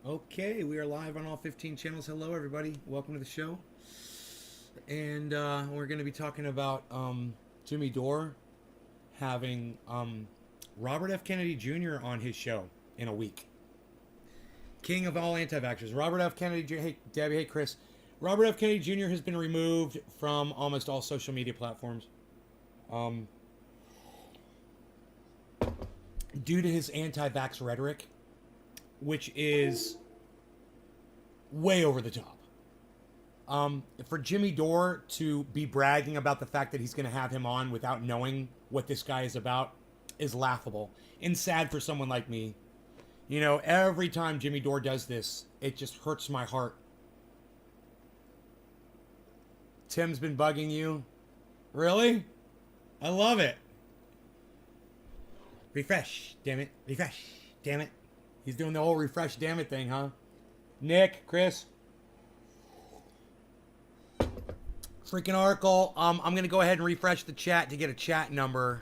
Okay, we are live on all 15 channels. Hello, everybody. Welcome to the show. And we're going to be talking about Jimmy Dore having Robert F. Kennedy Jr. on his show in a week. King of all anti-vaxxers. Robert F. Kennedy Jr. Hey, Debbie. Hey, Chris. Robert F. Kennedy Jr. has been removed from almost all social media platforms due to his anti-vax rhetoric, which is way over the top. For Jimmy Dore to be bragging about the fact that he's going to have him on without knowing what this guy is about is laughable and sad for someone like me. You know, every time Jimmy Dore does this, it just hurts my heart. Tim's been bugging you? Really? I love it. Refresh, damn it. Refresh, damn it. He's doing the whole refresh damn it thing, huh? Nick, Chris. Freaking Oracle. I'm going to go ahead and refresh the chat to get a chat number.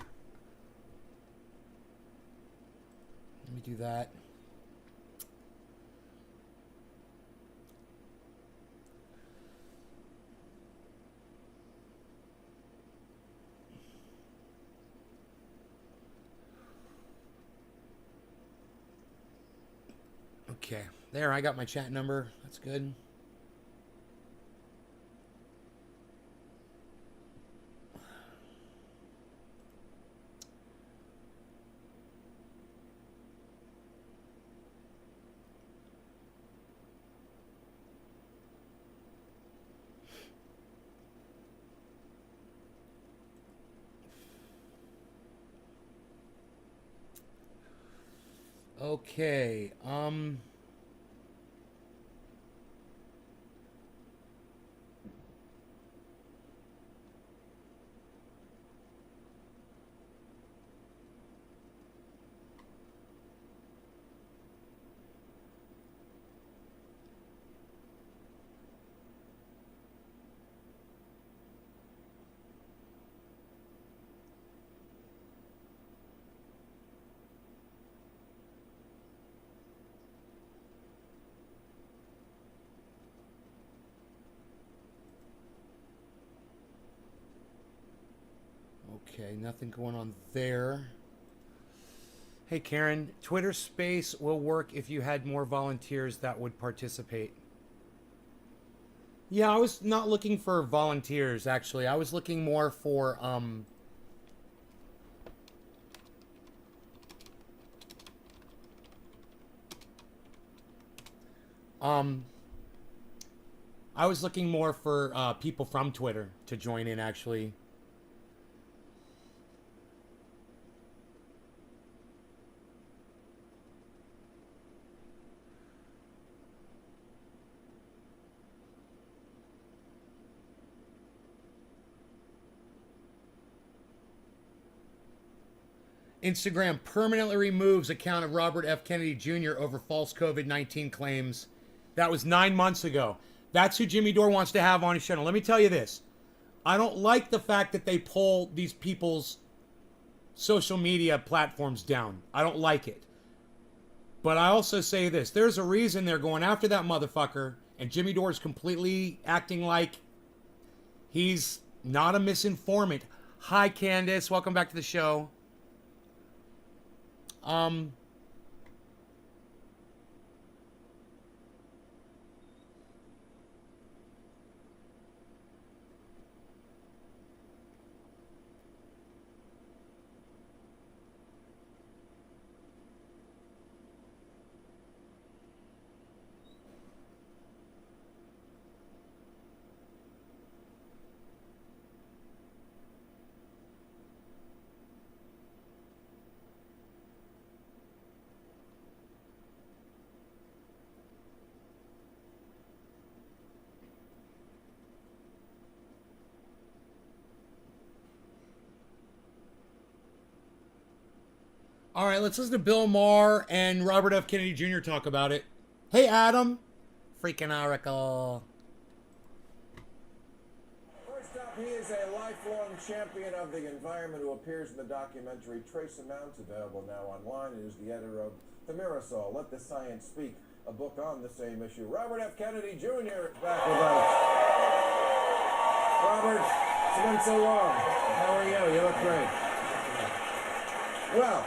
Let me do that. Okay, there, I got my chat number. That's good. Okay, okay, nothing going on there. Hey, Karen, Twitter Space will work if you had more volunteers that would participate. Yeah, I was not looking for volunteers, actually. I was looking more for, I was looking more for people from Twitter to join in, actually. Instagram permanently removes account of Robert F. Kennedy Jr. over false COVID-19 claims. That was 9 months ago. That's who Jimmy Dore wants to have on his channel. Let me tell you this. I don't like the fact that they pull these people's social media platforms down. I don't like it. But I also say this. There's a reason they're going after that motherfucker, and Jimmy Dore is completely acting like he's not a misinformant. Hi, Candace. Welcome back to the show. All right, let's listen to Bill Maher and Robert F. Kennedy Jr. talk about it. Hey, Adam. Freaking Oracle. First up, He is a lifelong champion of the environment who appears in the documentary Trace Amounts, available now online. It is the editor of The Mirasol, Let the Science Speak, a book on the same issue. Robert F. Kennedy Jr. is back with us. Robert, it's been so long. How are you? You look great. Well,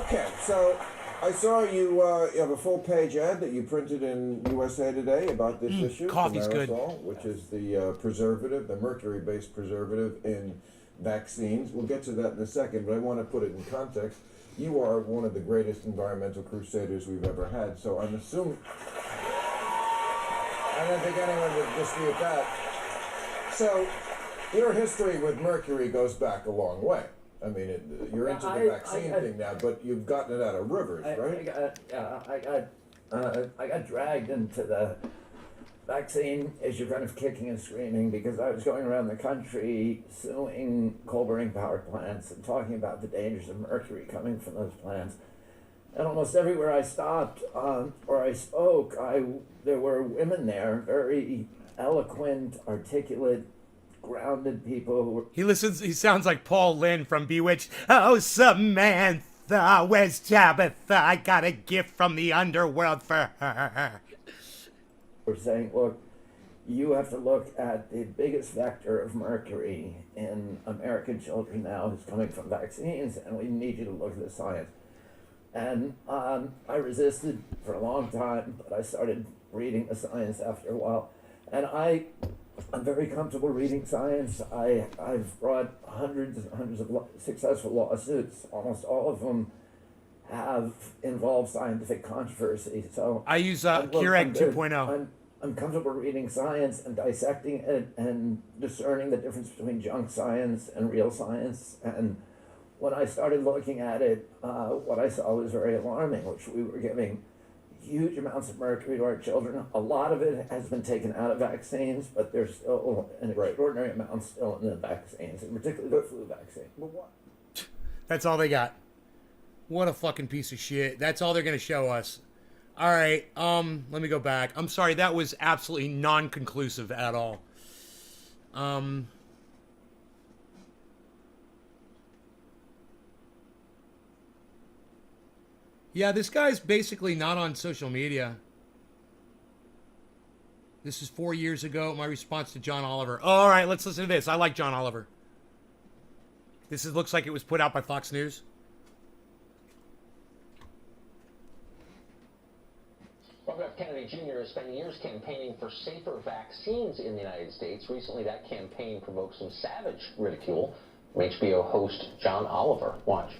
okay, so I saw you have a full-page ad that you printed in USA Today about this issue. Coffee's good. Which is the preservative, the mercury-based preservative in vaccines. We'll get to that in a second, but I want to put it in context. You are one of the greatest environmental crusaders we've ever had, so I'm assuming... I don't think anyone would dispute that. So, your history with mercury goes back a long way. I mean, you're into the vaccine thing now, but you've gotten it out of rivers, right? I got dragged into the vaccine issue kind of kicking and screaming because I was going around the country suing coal burning power plants and talking about the dangers of mercury coming from those plants. And almost everywhere I stopped or I spoke, there were women there, very eloquent, articulate, grounded people who were... He sounds like Paul Lynde from Bewitched. Oh, Samantha, where's Tabitha? I got a gift from the underworld for her. We're saying, look, you have to look at the biggest vector of mercury in American children now is coming from vaccines, and we need you to look at the science. And I resisted for a long time, but I started reading the science after a while. And I'm very comfortable reading science. I've brought hundreds and hundreds of successful lawsuits. Almost all of them have involved scientific controversy. So I use Keurig 2.0. I'm comfortable reading science and dissecting it and discerning the difference between junk science and real science. And when I started looking at it, what I saw was very alarming, which we were giving huge amounts of mercury to our children. A lot of it has been taken out of vaccines, but there's still an extraordinary amount still in the vaccines, and particularly the flu vaccine. That's all they got. What a fucking piece of shit. That's all they're going to show us. All right, let me go back. I'm sorry, that was absolutely non-conclusive at all. Yeah, this guy's basically not on social media. This is 4 years ago, my response to John Oliver. Oh, all right, let's listen to this. I like John Oliver. Looks like it was put out by Fox News. Robert F. Kennedy Jr. has spent years campaigning for safer vaccines in the United States. Recently, that campaign provoked some savage ridicule from HBO host John Oliver. Watch.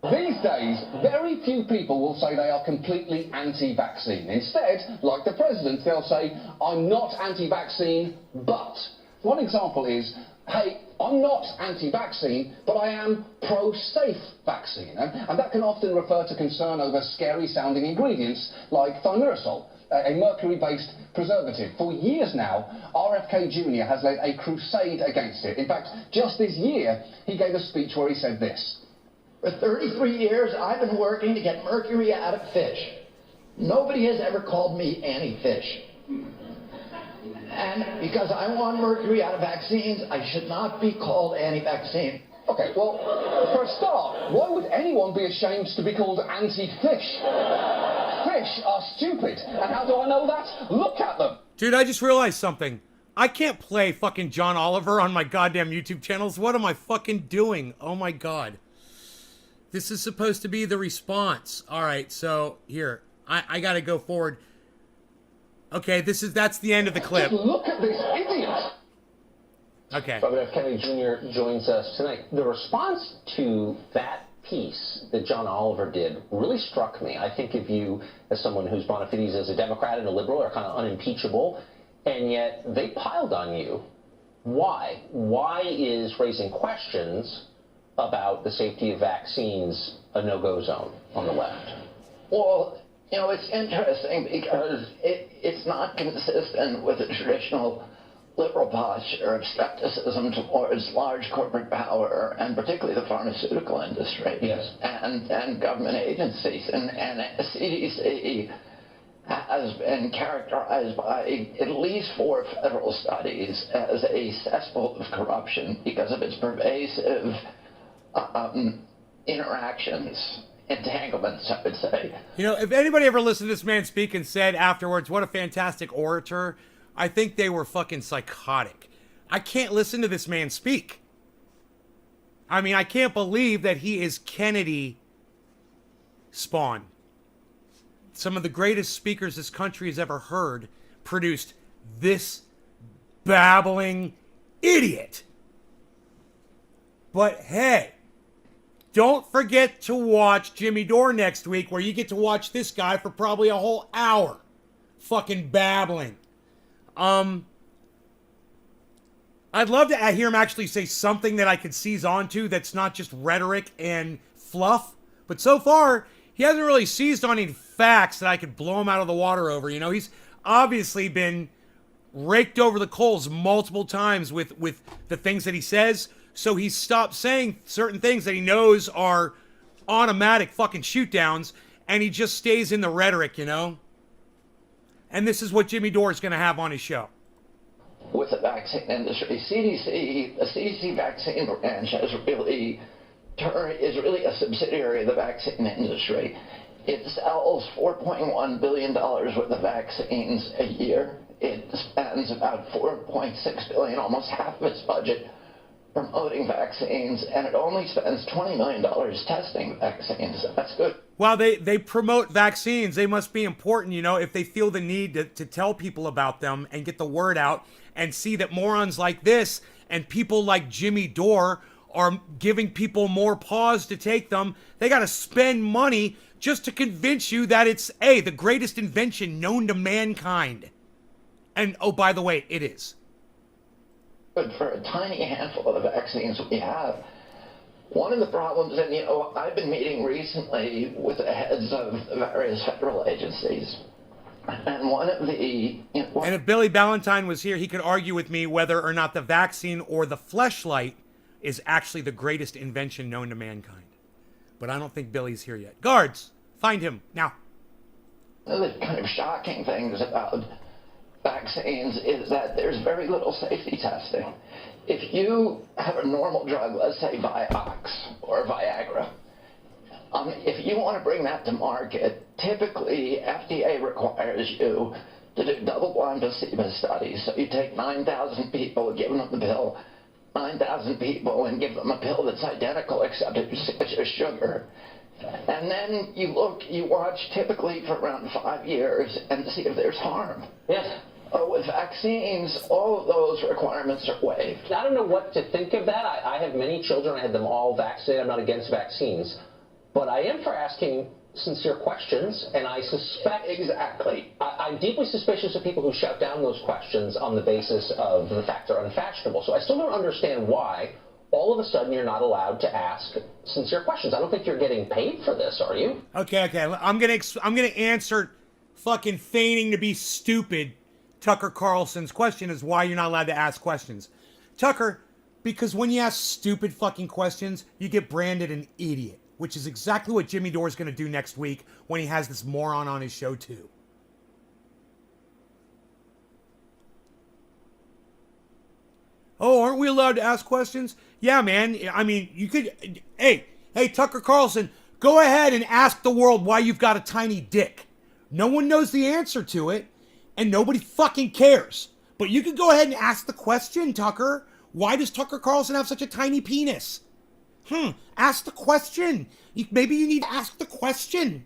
These days, very few people will say they are completely anti-vaccine. Instead, like the president, they'll say, I'm not anti-vaccine, but. One example is, hey, I'm not anti-vaccine, but I am pro-safe vaccine. And that can often refer to concern over scary-sounding ingredients like thimerosal, a mercury-based preservative. For years now, RFK Jr. has led a crusade against it. In fact, just this year, he gave a speech where he said this. For 33 years, I've been working to get mercury out of fish. Nobody has ever called me anti-fish. And because I want mercury out of vaccines, I should not be called anti-vaccine. Okay, well, for a start, why would anyone be ashamed to be called anti-fish? Fish are stupid. And how do I know that? Look at them. Dude, I just realized something. I can't play fucking John Oliver on my goddamn YouTube channels. What am I fucking doing? Oh my god. This is supposed to be the response. All right, so here, I got to go forward. Okay, that's the end of the clip. Just look at this idiot. Okay. Robert F. Kennedy Jr. joins us tonight. The response to that piece that John Oliver did really struck me. I think of you as someone who's bona fides as a Democrat and a liberal are kind of unimpeachable, and yet they piled on you. Why? Why is raising questions about the safety of vaccines a no-go zone on the left? Well, you know, it's interesting because it's not consistent with the traditional liberal posture of skepticism towards large corporate power, and particularly the pharmaceutical industry. Yes. And government agencies. And CDC has been characterized by at least 4 federal studies as a cesspool of corruption because of its pervasive interactions, entanglements, I would say. You know, if anybody ever listened to this man speak and said afterwards, what a fantastic orator, I think they were fucking psychotic. I can't listen to this man speak. I mean, I can't believe that he is Kennedy spawn. Some of the greatest speakers this country has ever heard produced this babbling idiot. But hey, don't forget to watch Jimmy Dore next week, where you get to watch this guy for probably a whole hour fucking babbling. I'd love to hear him actually say something that I could seize onto that's not just rhetoric and fluff. But so far, he hasn't really seized on any facts that I could blow him out of the water over. You know, he's obviously been raked over the coals multiple times with the things that he says. So he's stopped saying certain things that he knows are automatic fucking shoot downs, and he just stays in the rhetoric, you know? And this is what Jimmy Dore is going to have on his show. With the vaccine industry, the CDC vaccine branch is really a subsidiary of the vaccine industry. It sells $4.1 billion worth of vaccines a year. It spends about $4.6 billion, almost half of its budget, promoting vaccines, and it only spends $20 million testing vaccines. So that's good. Well, they promote vaccines. They must be important, you know, if they feel the need to tell people about them and get the word out and see that morons like this and people like Jimmy Dore are giving people more pause to take them. They got to spend money just to convince you that it's, A, the greatest invention known to mankind. And, oh, by the way, it is. But for a tiny handful of the vaccines we have, one of the problems, and you know, I've been meeting recently with the heads of the various federal agencies, and one of the... And if Billy Ballantyne was here, he could argue with me whether or not the vaccine or the fleshlight is actually the greatest invention known to mankind. But I don't think Billy's here yet. Guards, find him, now. One of the kind of shocking things about vaccines is that there's very little safety testing. If you have a normal drug, let's say Vioxx or Viagra, if you want to bring that to market, typically FDA requires you to do double-blind placebo studies. So you take 9,000 people, give them the pill, 9,000 people, and give them a pill that's identical except it's just sugar. And then you watch typically for around 5 years and see if there's harm. Yes. With vaccines, all of those requirements are waived. I don't know what to think of that. I have many children. I had them all vaccinated. I'm not against vaccines. But I am for asking sincere questions, and I suspect... Exactly. I'm deeply suspicious of people who shut down those questions on the basis of the fact they're unfashionable. So I still don't understand why all of a sudden you're not allowed to ask sincere questions. I don't think you're getting paid for this, are you? Okay. I'm gonna answer fucking feigning to be stupid. Tucker Carlson's question is why you're not allowed to ask questions. Tucker, because when you ask stupid fucking questions, you get branded an idiot, which is exactly what Jimmy Dore is going to do next week when he has this moron on his show too. Oh, aren't we allowed to ask questions? Yeah, man. I mean, you could... Hey, Tucker Carlson, go ahead and ask the world why you've got a tiny dick. No one knows the answer to it. And nobody fucking cares. But you can go ahead and ask the question, Tucker. Why does Tucker Carlson have such a tiny penis? Ask the question. Maybe you need to ask the question.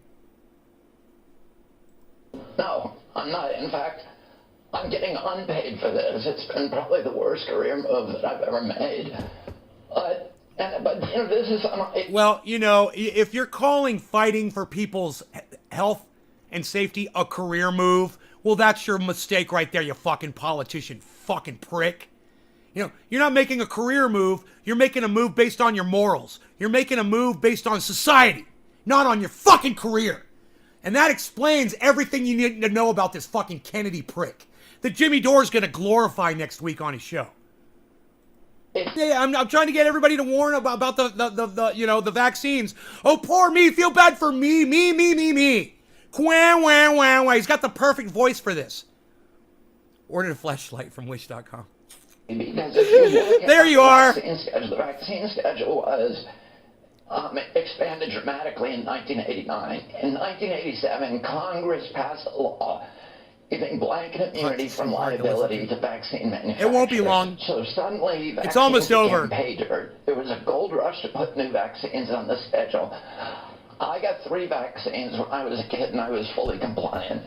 No, I'm not. In fact, I'm getting unpaid for this. It's been probably the worst career move that I've ever made. But you know, this is... Well, you know, if you're calling fighting for people's health and safety a career move... Well, that's your mistake right there, you fucking politician, fucking prick. You know, you're not making a career move. You're making a move based on your morals. You're making a move based on society, not on your fucking career. And that explains everything you need to know about this fucking Kennedy prick that Jimmy Dore is going to glorify next week on his show. Yeah, I'm trying to get everybody to warn about the vaccines. Oh, poor me. Feel bad for me. Quah, wah, wah, wah. He's got the perfect voice for this. Ordered a fleshlight from Wish.com. Because if you look at There you are. the vaccine schedule was expanded dramatically in 1989. In 1987, Congress passed a law giving blanket immunity from liability to vaccine manufacturers. It won't be long. So suddenly, It's almost over. pay dirt. There was a gold rush to put new vaccines on the schedule. I got 3 vaccines when I was a kid, and I was fully compliant.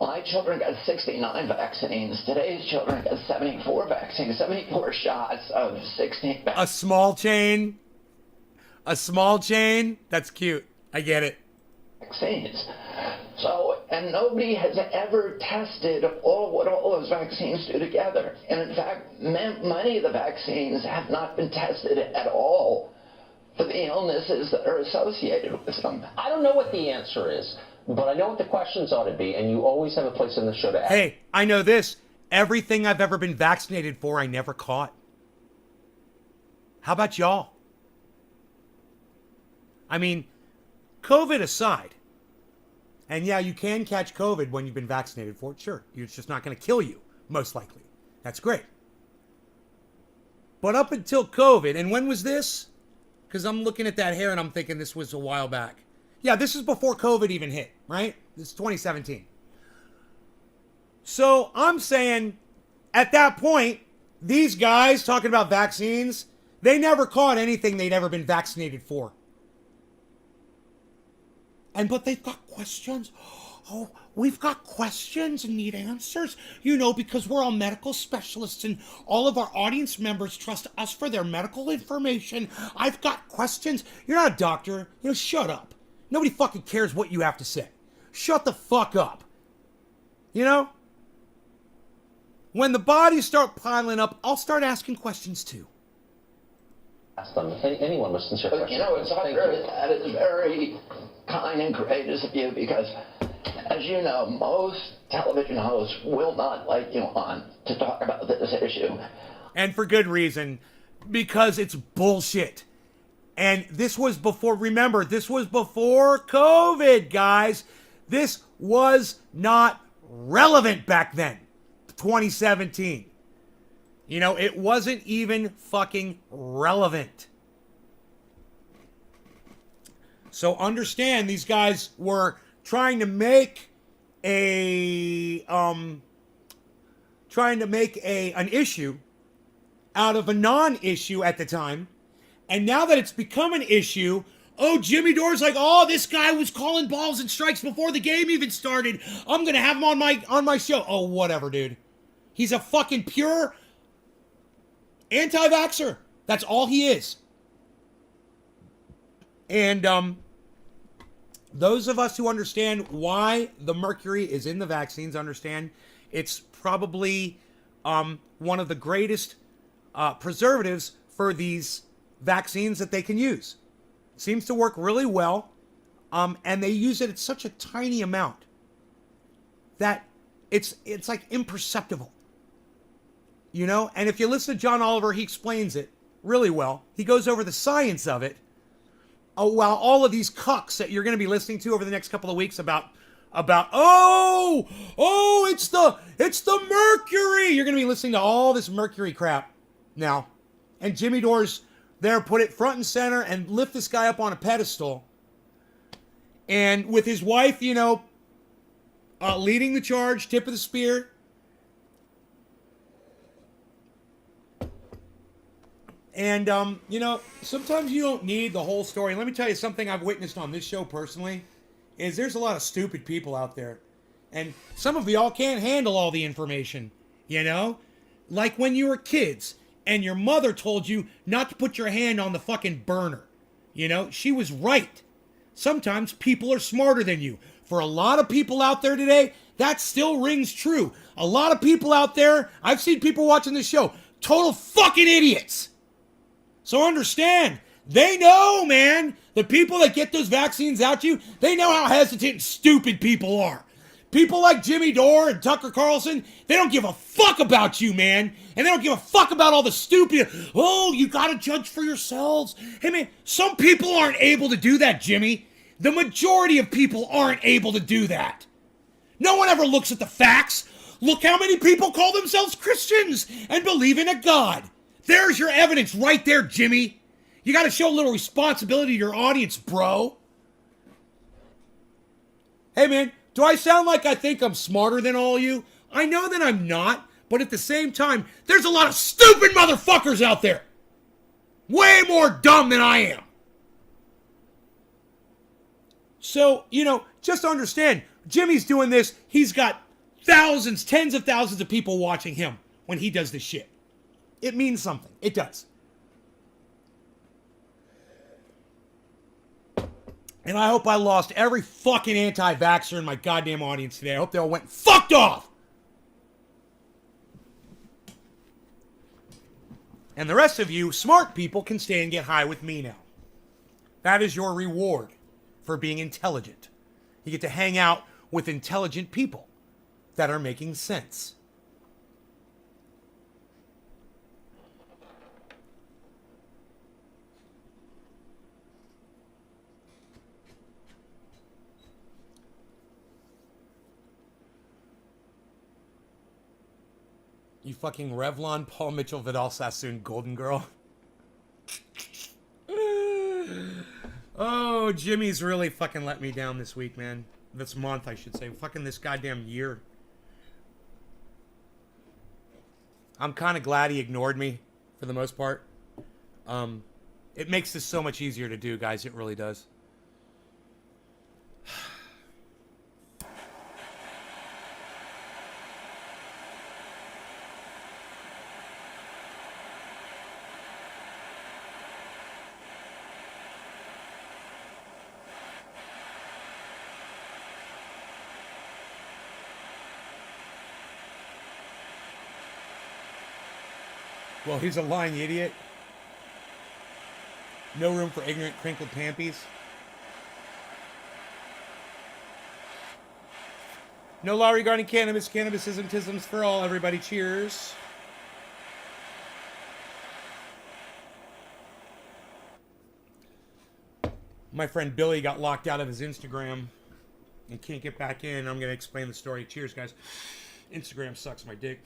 My children got 69 vaccines. Today's children got 74 vaccines, 74 shots of 16 vaccines. A small chain. A small chain. That's cute. I get it. So, and nobody has ever tested what all those vaccines do together. And in fact, many of the vaccines have not been tested at all for the illnesses that are associated with them. I don't know what the answer is, but I know what the questions ought to be, and you always have a place in the show to ask. Hey, I know this. Everything I've ever been vaccinated for, I never caught. How about y'all? I mean, COVID aside, and yeah, you can catch COVID when you've been vaccinated for it. Sure, it's just not going to kill you, most likely. That's great. But up until COVID, and when was this? Because I'm looking at that hair and I'm thinking this was a while back. Yeah, this is before COVID even hit, right? This is 2017. So I'm saying at that point, these guys talking about vaccines, they never caught anything they'd ever been vaccinated for. But they've got questions. Oh, we've got questions and need answers. You know, because we're all medical specialists and all of our audience members trust us for their medical information. I've got questions. You're not a doctor. You know, shut up. Nobody fucking cares what you have to say. Shut the fuck up. You know? When the bodies start piling up, I'll start asking questions too. Ask them. Anyone with sincere questions. You know, it's that is very kind and courageous of you because, as you know, most television hosts will not let you on to talk about this issue. And for good reason, because it's bullshit. And this was before, remember, this was before COVID, guys. This was not relevant back then, 2017. You know, it wasn't even fucking relevant. So understand, these guys were trying to make an issue out of a non-issue at the time. And now that it's become an issue, oh, Jimmy Dore's like, oh, this guy was calling balls and strikes before the game even started. I'm going to have him on my show. Oh, whatever, dude. He's a fucking pure anti-vaxxer. That's all he is. And those of us who understand why the mercury is in the vaccines understand it's probably one of the greatest preservatives for these vaccines that they can use. Seems to work really well, and they use it at such a tiny amount that it's like imperceptible. You know, and if you listen to John Oliver, he explains it really well. He goes over the science of it. While all of these cucks that you're going to be listening to over the next couple of weeks about it's the mercury. You're going to be listening to all this mercury crap now. And Jimmy Dore's there, put it front and center and lift this guy up on a pedestal. And with his wife, you know, leading the charge, tip of the spear. And, you know, sometimes you don't need the whole story. And let me tell you something I've witnessed on this show personally, is there's a lot of stupid people out there. And some of y'all can't handle all the information, you know? Like when you were kids and your mother told you not to put your hand on the fucking burner. You know, she was right. Sometimes people are smarter than you. For a lot of people out there today, that still rings true. A lot of people out there, I've seen people watching this show, total fucking idiots. So understand, they know, man, the people that get those vaccines out to you, they know how hesitant and stupid people are. People like Jimmy Dore and Tucker Carlson, they don't give a fuck about you, man. And they don't give a fuck about all the stupid, oh, you gotta judge for yourselves. Hey, man, some people aren't able to do that, Jimmy. The majority of people aren't able to do that. No one ever looks at the facts. Look how many people call themselves Christians and believe in a God. There's your evidence right there, Jimmy. You got to show a little responsibility to your audience, bro. Hey, man, do I sound like I think I'm smarter than all you? I know that I'm not, but at the same time, there's a lot of stupid motherfuckers out there. Way more dumb than I am. So, just understand, Jimmy's doing this. He's got thousands, tens of thousands of people watching him when he does this shit. It means something. It does. And I hope I lost every fucking anti-vaxxer in my goddamn audience today. I hope they all went fucked off. And the rest of you smart people can stay and get high with me now. That is your reward for being intelligent. You get to hang out with intelligent people that are making sense. You fucking Revlon, Paul Mitchell, Vidal Sassoon, Golden Girl. Oh, Jimmy's really fucking let me down this week, man. This month, I should say. Fucking this goddamn year. I'm kind of glad he ignored me, for the most part. It makes this so much easier to do, guys. It really does. Well, he's a lying idiot. No room for ignorant, crinkled pampies. No law regarding cannabis. Cannabis isn't isms for all. Everybody, cheers. My friend Billy got locked out of his Instagram and can't get back in. I'm going to explain the story. Cheers, guys. Instagram sucks my dick.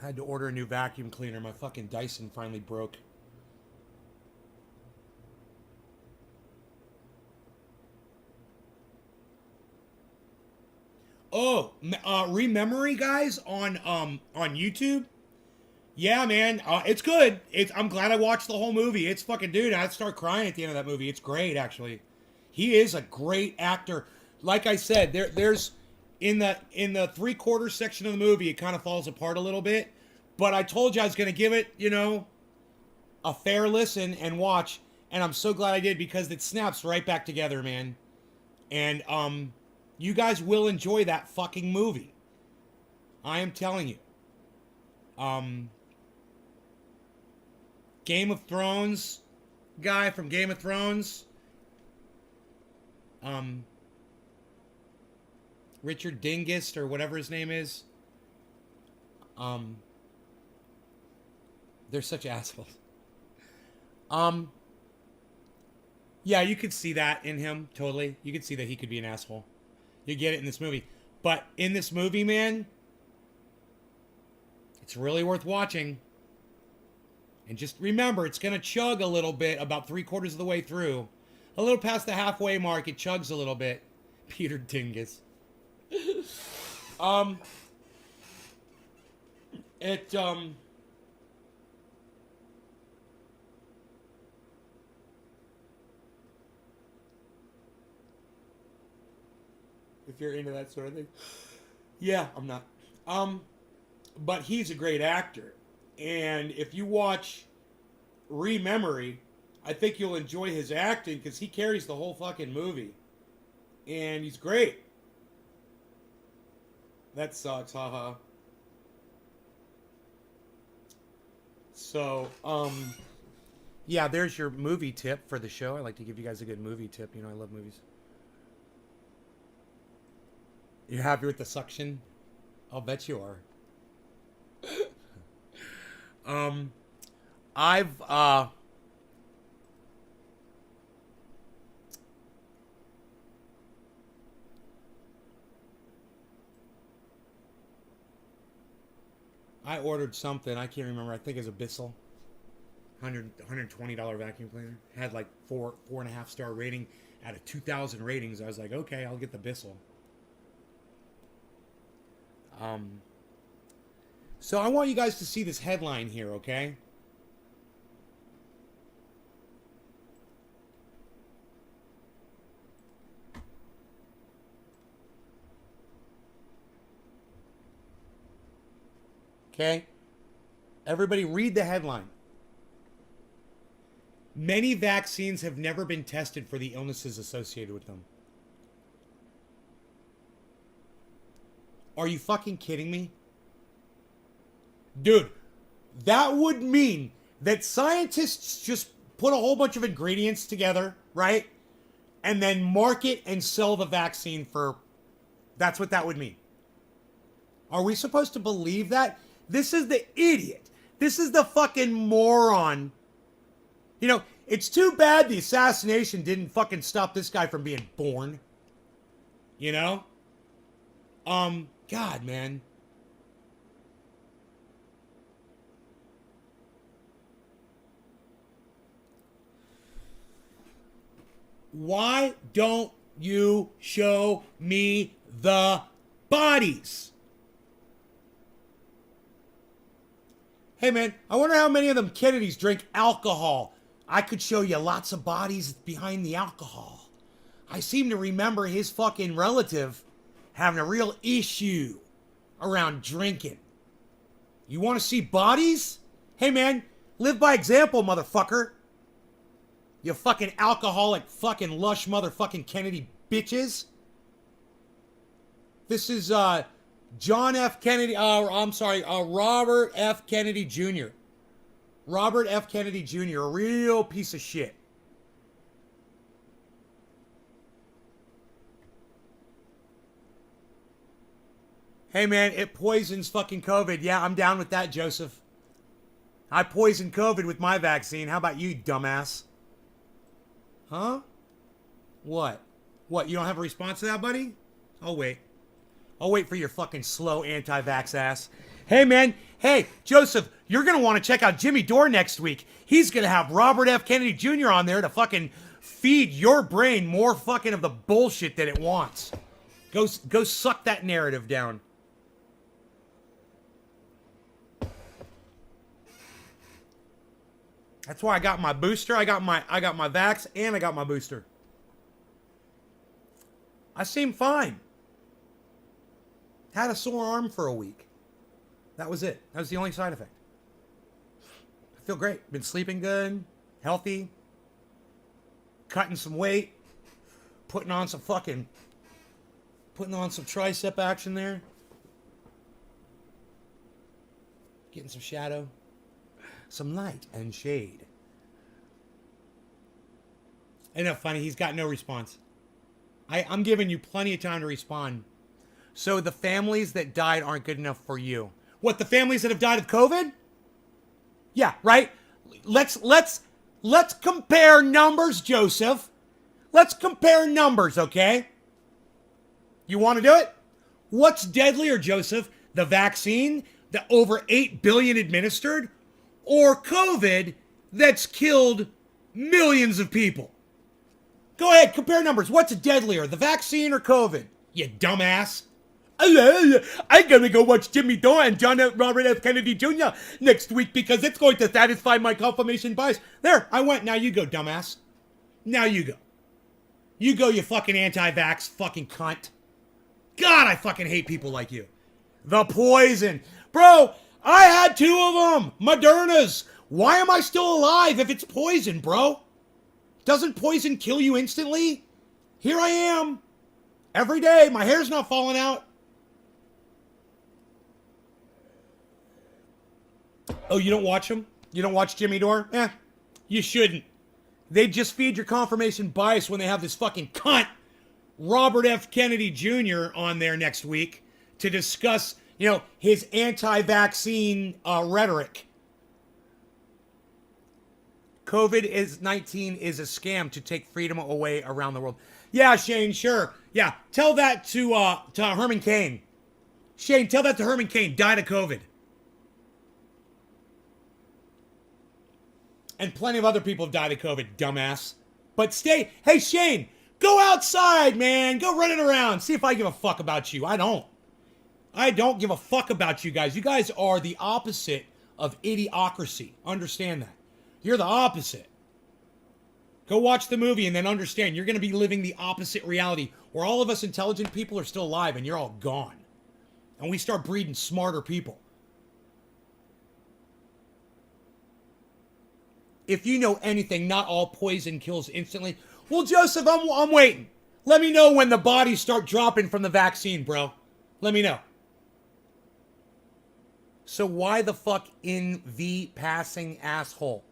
I had to order a new vacuum cleaner. My fucking Dyson finally broke. Oh, Rememory, guys, on YouTube. Yeah, man, it's good. I'm glad I watched the whole movie. It's fucking, dude, I'd start crying at the end of that movie. It's great, actually. He is a great actor. Like I said, there's in the 3/4 section of the movie, it kind of falls apart a little bit. But I told you I was going to give it, a fair listen and watch. And I'm so glad I did because it snaps right back together, man. And you guys will enjoy that fucking movie. I am telling you. Game of Thrones guy from Game of Thrones. Richard Dingus or whatever his name is. They're such assholes. Yeah, you could see that in him, totally. You could see that he could be an asshole. You get it in this movie. But in this movie, man, It's really worth watching. And just remember, it's going to chug a little bit about 3/4 of the way through. A little past the halfway mark, it chugs a little bit. Peter Dingus. If you're into that sort of thing. Yeah, I'm not. But he's a great actor. And if you watch Rememory, I think you'll enjoy his acting because he carries the whole fucking movie. And he's great. That sucks, haha. So, yeah, there's your movie tip for the show. I like to give you guys a good movie tip. You know, I love movies. You're happy with the suction? I'll bet you are. I ordered something. I can't remember. I think it was a Bissell. $120 vacuum cleaner. Had like 4.5 star rating out of 2,000 ratings. I was like, okay, I'll get the Bissell. So I want you guys to see this headline here, okay? Okay? Everybody read the headline. Many vaccines have never been tested for the illnesses associated with them. Are you fucking kidding me? Dude, that would mean that scientists just put a whole bunch of ingredients together, right? And then market and sell the vaccine for... That's what that would mean. Are we supposed to believe that? This is the idiot. This is the fucking moron. You know, it's too bad the assassination didn't fucking stop this guy from being born. You know? God, man. Why don't you show me the bodies? Hey, man, I wonder how many of them Kennedys drink alcohol. I could show you lots of bodies behind the alcohol. I seem to remember his fucking relative having a real issue around drinking. You want to see bodies? Hey, man, live by example, motherfucker. You fucking alcoholic, fucking lush motherfucking Kennedy bitches. This is, John F. Kennedy, Robert F. Kennedy Jr. Robert F. Kennedy Jr., a real piece of shit. Hey, man, it poisons fucking COVID. Yeah, I'm down with that, Joseph. I poisoned COVID with my vaccine. How about you, dumbass? Huh? What? What, you don't have a response to that, buddy? I'll wait. I'll wait for your fucking slow anti-vax ass. Hey, man. Hey, Joseph, you're going to want to check out Jimmy Dore next week. He's going to have Robert F. Kennedy Jr. on there to fucking feed your brain more fucking of the bullshit that it wants. Go suck that narrative down. That's why I got my booster. I got my vax and I got my booster. I seem fine. Had a sore arm for a week. That was it. That was the only side effect. I feel great. Been sleeping good, healthy, cutting some weight, putting on some tricep action there. Getting some shadow. Some light and shade. Isn't that funny? He's got no response. I'm giving you plenty of time to respond. So the families that died aren't good enough for you. What, the families that have died of COVID? Yeah, right? Let's compare numbers, Joseph. Let's compare numbers, okay? You want to do it? What's deadlier, Joseph? The vaccine that over 8 billion administered, or COVID that's killed millions of people? Go ahead, compare numbers. What's deadlier, the vaccine or COVID? You dumbass. I'm going to go watch Jimmy Dore and Robert F. Kennedy Jr. next week because it's going to satisfy my confirmation bias. There, I went. Now you go, dumbass. Now you go. You go, you fucking anti-vax fucking cunt. God, I fucking hate people like you. The poison. Bro, I had 2 of them. Modernas. Why am I still alive if it's poison, bro? Doesn't poison kill you instantly? Here I am. Every day. My hair's not falling out. Oh, you don't watch them? You don't watch Jimmy Dore? You shouldn't. They just feed your confirmation bias when they have this fucking cunt, Robert F. Kennedy Jr. on there next week to discuss, his anti-vaccine rhetoric. COVID-19 is a scam to take freedom away around the world. Yeah, Shane, sure. Yeah, tell that to Herman Cain. Shane, tell that to Herman Cain. Died of COVID. And plenty of other people have died of COVID, dumbass. But hey, Shane, go outside, man. Go running around. See if I give a fuck about you. I don't. I don't give a fuck about you guys. You guys are the opposite of idiocracy. Understand that. You're the opposite. Go watch the movie and then understand you're going to be living the opposite reality where all of us intelligent people are still alive and you're all gone. And we start breeding smarter people. If you know anything, not all poison kills instantly. Well, Joseph, I'm waiting. Let me know when the bodies start dropping from the vaccine, bro. Let me know. So why the fuck in the passing asshole?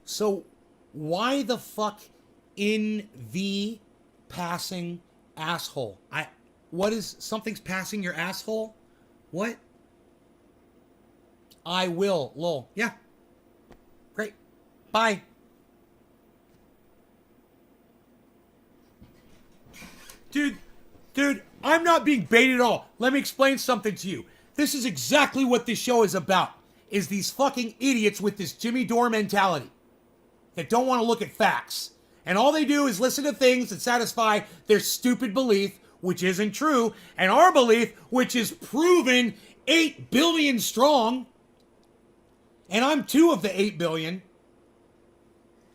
So why the fuck in the passing asshole? What is, something's passing your asshole? What? I will, lol. Yeah. Great. Bye. Dude, I'm not being baited at all. Let me explain something to you. This is exactly what this show is about. Is these fucking idiots with this Jimmy Dore mentality that don't want to look at facts. And all they do is listen to things that satisfy their stupid belief, which isn't true, and our belief, which is proven 8 billion strong. And I'm 2 of the 8 billion.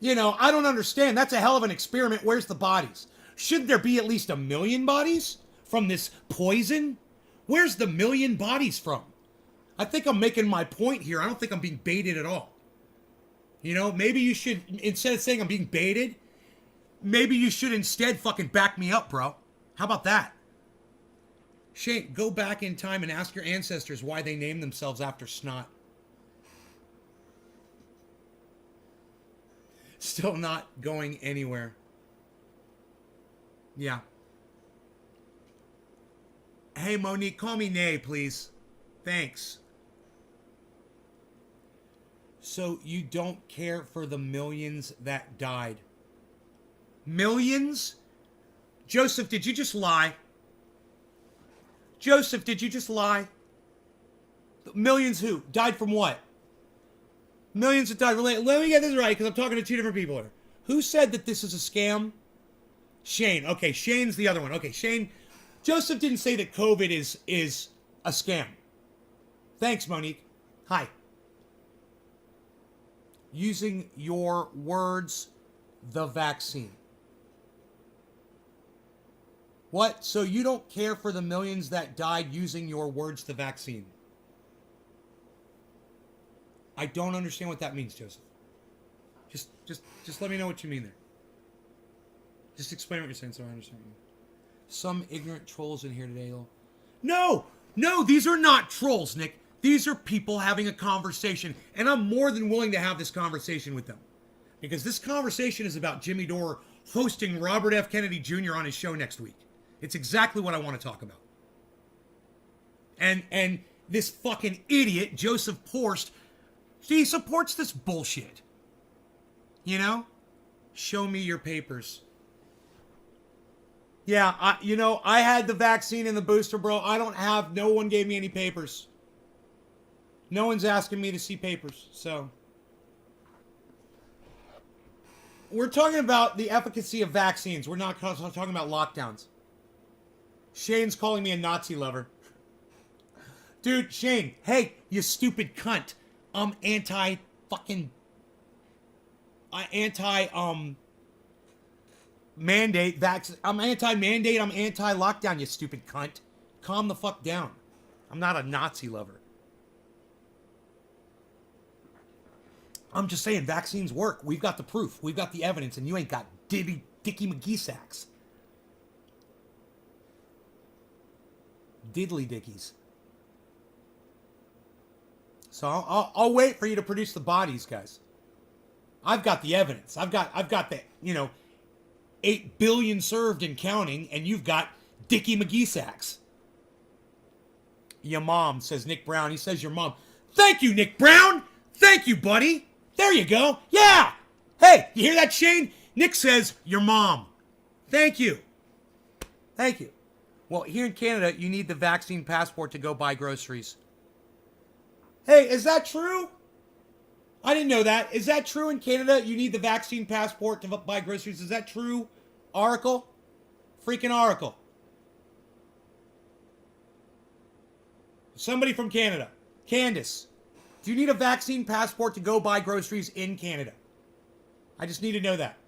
I don't understand. That's a hell of an experiment. Where's the bodies? Shouldn't there be at least 1 million bodies from this poison? Where's the 1 million bodies from? I think I'm making my point here. I don't think I'm being baited at all. Maybe you should, instead of saying I'm being baited, maybe you should instead fucking back me up, bro. How about that? Shane, go back in time and ask your ancestors why they named themselves after snot. Still not going anywhere. Yeah. Hey, Monique, call me Nay, please. Thanks. So you don't care for the millions that died? Millions? Joseph, did you just lie? Joseph, did you just lie? Millions who? Died from what? Millions that died related. Let me get this right, because I'm talking to 2 different people here. Who said that this is a scam? Shane. Okay, Shane's the other one. Okay, Shane. Joseph didn't say that COVID is a scam. Thanks, Monique. Hi. Using your words, the vaccine. What? So you don't care for the millions that died using your words, the vaccine? I don't understand what that means, Joseph. Just let me know what you mean there. Just explain what you're saying so I understand. Some ignorant trolls in here today. No, these are not trolls, Nick. These are people having a conversation, and I'm more than willing to have this conversation with them. Because this conversation is about Jimmy Dore hosting Robert F. Kennedy Jr. on his show next week. It's exactly what I want to talk about. And this fucking idiot, Joseph Porst, he supports this bullshit. Show me your papers. Yeah, I had the vaccine and the booster, bro. No one gave me any papers. No one's asking me to see papers, so. We're talking about the efficacy of vaccines. We're not talking about lockdowns. Shane's calling me a Nazi lover. Dude, Shane, hey, you stupid cunt. I'm mandate. I'm anti-mandate. I'm anti-lockdown, you stupid cunt. Calm the fuck down. I'm not a Nazi lover. I'm just saying, vaccines work. We've got the proof. We've got the evidence, and you ain't got Dicky McGee sacks. Diddly dickies. So I'll wait for you to produce the bodies, guys. I've got the evidence. I've got the 8 billion served and counting, and you've got Dicky McGee sacks. Your mom, says Nick Brown. He says your mom. Thank you, Nick Brown. Thank you, buddy. There you go. Yeah. Hey, you hear that, Shane? Nick says your mom. Thank you. Thank you. Well, here in Canada, you need the vaccine passport to go buy groceries. Hey, is that true? I didn't know that. Is that true in Canada? You need the vaccine passport to buy groceries. Is that true? Oracle? Freaking Oracle. Somebody from Canada. Candace. Do you need a vaccine passport to go buy groceries in Canada? I just need to know that.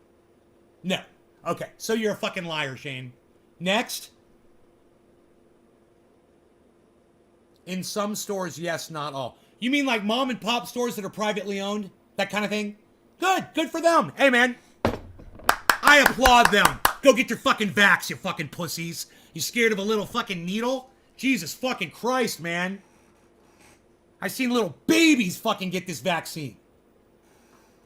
No. Okay, so you're a fucking liar, Shane. Next. In some stores, yes, not all. You mean like mom and pop stores that are privately owned? That kind of thing? Good. Good for them. Hey, man. I applaud them. Go get your fucking vax, you fucking pussies. You scared of a little fucking needle? Jesus fucking Christ, man. I've seen little babies fucking get this vaccine.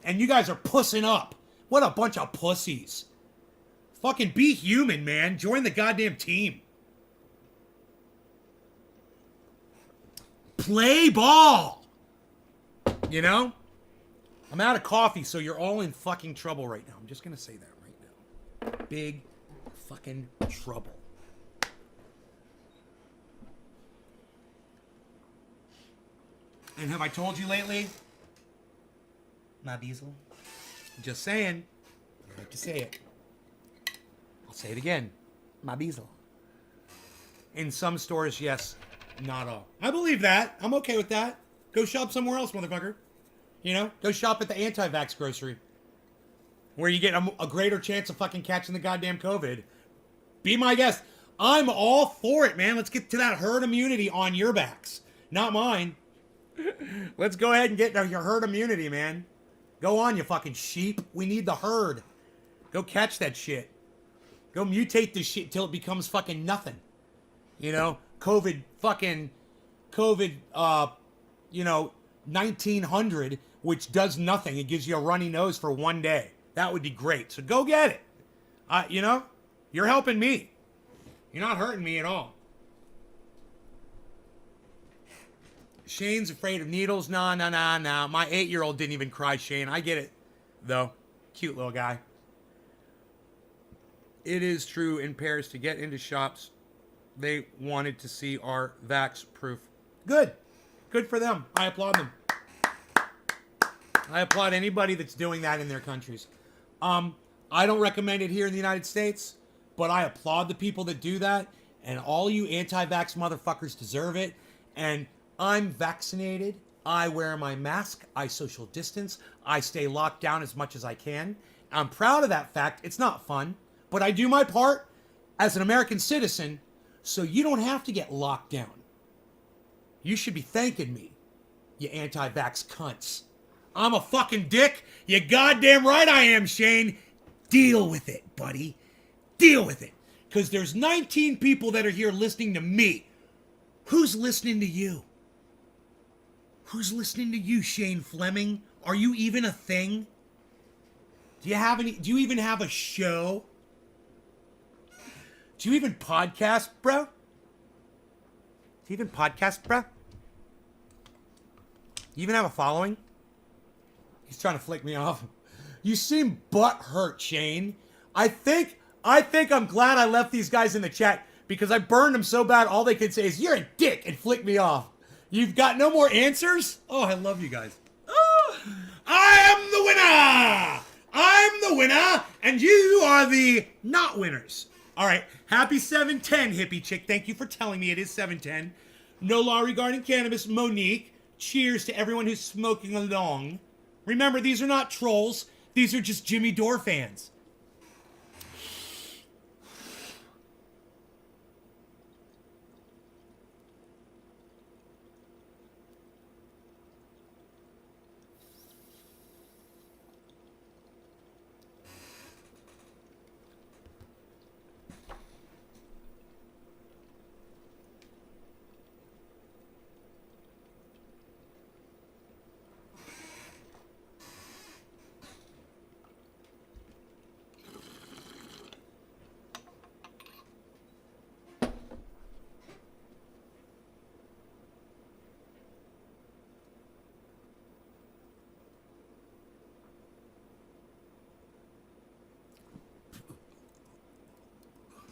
And you guys are pussing up. What a bunch of pussies. Fucking be human, man. Join the goddamn team. Play ball. You know? I'm out of coffee, so you're all in fucking trouble right now. I'm just gonna say that right now. Big fucking trouble. And have I told you lately? Not diesel. Just saying. I like to say it. I'll say it again. My diesel. In some stores, yes. Not all. I believe that. I'm okay with that. Go shop somewhere else, motherfucker. You know? Go shop at the anti-vax grocery. Where you get a greater chance of fucking catching the goddamn COVID. Be my guest. I'm all for it, man. Let's get to that herd immunity on your backs. Not mine. Let's go ahead and get your herd immunity, man. Go on, you fucking sheep. We need the herd. Go catch that shit. Go mutate this shit till it becomes fucking nothing. You know? COVID, 1900, which does nothing. It gives you a runny nose for one day. That would be great. So go get it. You know? You're helping me. You're not hurting me at all. Shane's afraid of needles. Nah. My 8-year-old didn't even cry, Shane. I get it, though. Cute little guy. It is true in Paris to get into shops. They wanted to see our vax proof. Good. Good for them. I applaud them. I applaud anybody that's doing that in their countries. I don't recommend it here in the United States, but I applaud the people that do that. And all you anti-vax motherfuckers deserve it. And I'm vaccinated. I wear my mask. I social distance. I stay locked down as much as I can. I'm proud of that fact. It's not fun, but I do my part as an American citizen, so you don't have to get locked down. You should be thanking me, you anti-vax cunts. I'm a fucking dick. You goddamn right I am, Shane. Deal with it, buddy. Deal with it. Because there's 19 people that are here listening to me. Who's listening to you? Who's listening to you, Shane Fleming? Are you even a thing? Do you even have a show? Do you even podcast, bro? Do you even podcast, bro? You even have a following? He's trying to flick me off. You seem butthurt, Shane. I think I'm glad I left these guys in the chat because I burned them so bad all they could say is, you're a dick, and flick me off. You've got no more answers? Oh, I love you guys. Oh, I am the winner! I'm the winner, and you are the not winners. All right, happy 710, hippie chick. Thank you for telling me it is 710. No law regarding cannabis, Monique. Cheers to everyone who's smoking along. Remember, these are not trolls. These are just Jimmy Dore fans.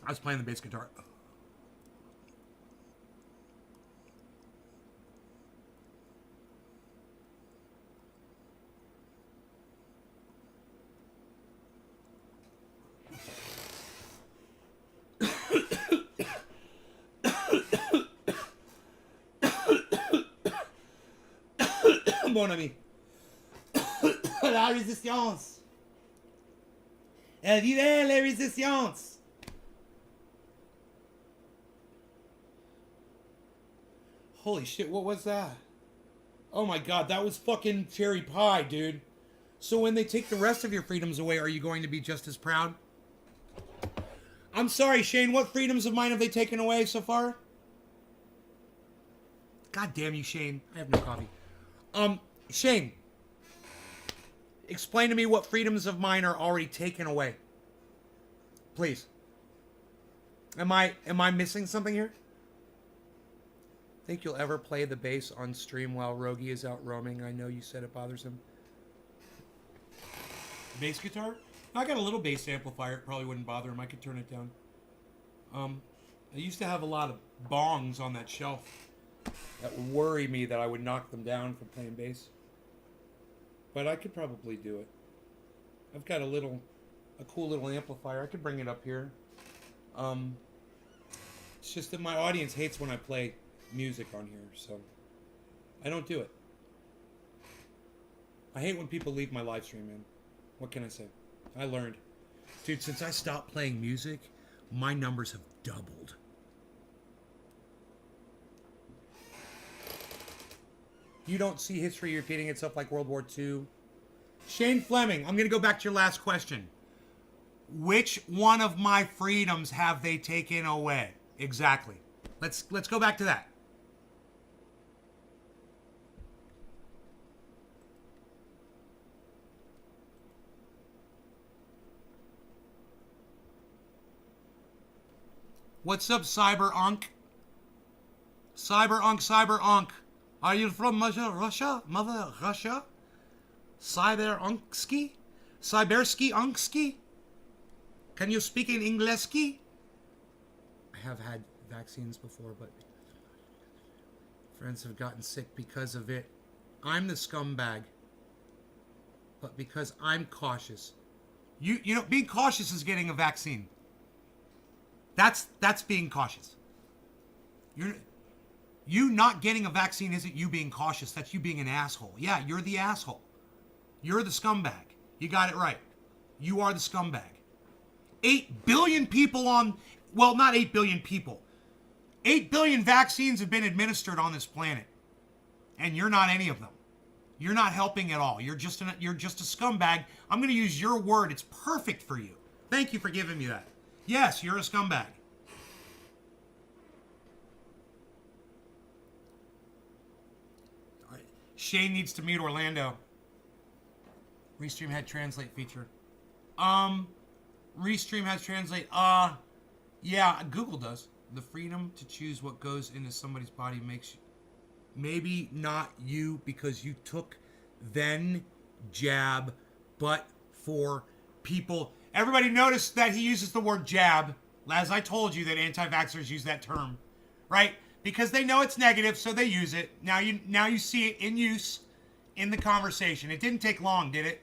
I was playing the bass guitar. Mon ami. La résistance. Vive la résistance. Holy shit, what was that? Oh my god, that was fucking cherry pie, dude. So when they take the rest of your freedoms away, are you going to be just as proud? I'm sorry, Shane, what freedoms of mine have they taken away so far? God damn you, Shane. I have no coffee. Shane, explain to me what freedoms of mine are already taken away. Please. Am I missing something here? Think you'll ever play the bass on stream while Rogie is out roaming? I know you said it bothers him. Bass guitar? I got a little bass amplifier. It probably wouldn't bother him. I could turn it down. I used to have a lot of bongs on that shelf that would worry me that I would knock them down from playing bass. But I could probably do it. I've got a cool little amplifier. I could bring it up here. It's just that my audience hates when I play music on here, so I don't do it. I hate when people leave my live stream, man. What can I say? I learned. Dude, since I stopped playing music, my numbers have doubled. You don't see history repeating itself like World War II. Shane Fleming, I'm going to go back to your last question. Which one of my freedoms have they taken away? Exactly. Let's go back to that. What's up, Cyber-Unk? Cyber-Unk. Are you from Russia? Mother Russia? Cyber-Unksky? Cybersky-Unksky? Can you speak in Engleski? I have had vaccines before, but friends have gotten sick because of it. I'm the scumbag. But because I'm cautious. You know, being cautious is getting a vaccine. That's being cautious. You not getting a vaccine isn't you being cautious. That's you being an asshole. Yeah, you're the asshole. You're the scumbag. You got it right. You are the scumbag. 8 billion people on... Well, not 8 billion people. 8 billion vaccines have been administered on this planet. And you're not any of them. You're not helping at all. You're just a scumbag. I'm going to use your word. It's perfect for you. Thank you for giving me that. Yes, you're a scumbag. All right. Shane needs to mute Orlando. Restream had translate feature. Restream has translate. Yeah, Google does. The freedom to choose what goes into somebody's body makes you, maybe not you because you took then jab, but for people. Everybody noticed that he uses the word jab, as I told you that anti-vaxxers use that term, right? Because they know it's negative, so they use it. Now you see it in use in the conversation. It didn't take long, did it?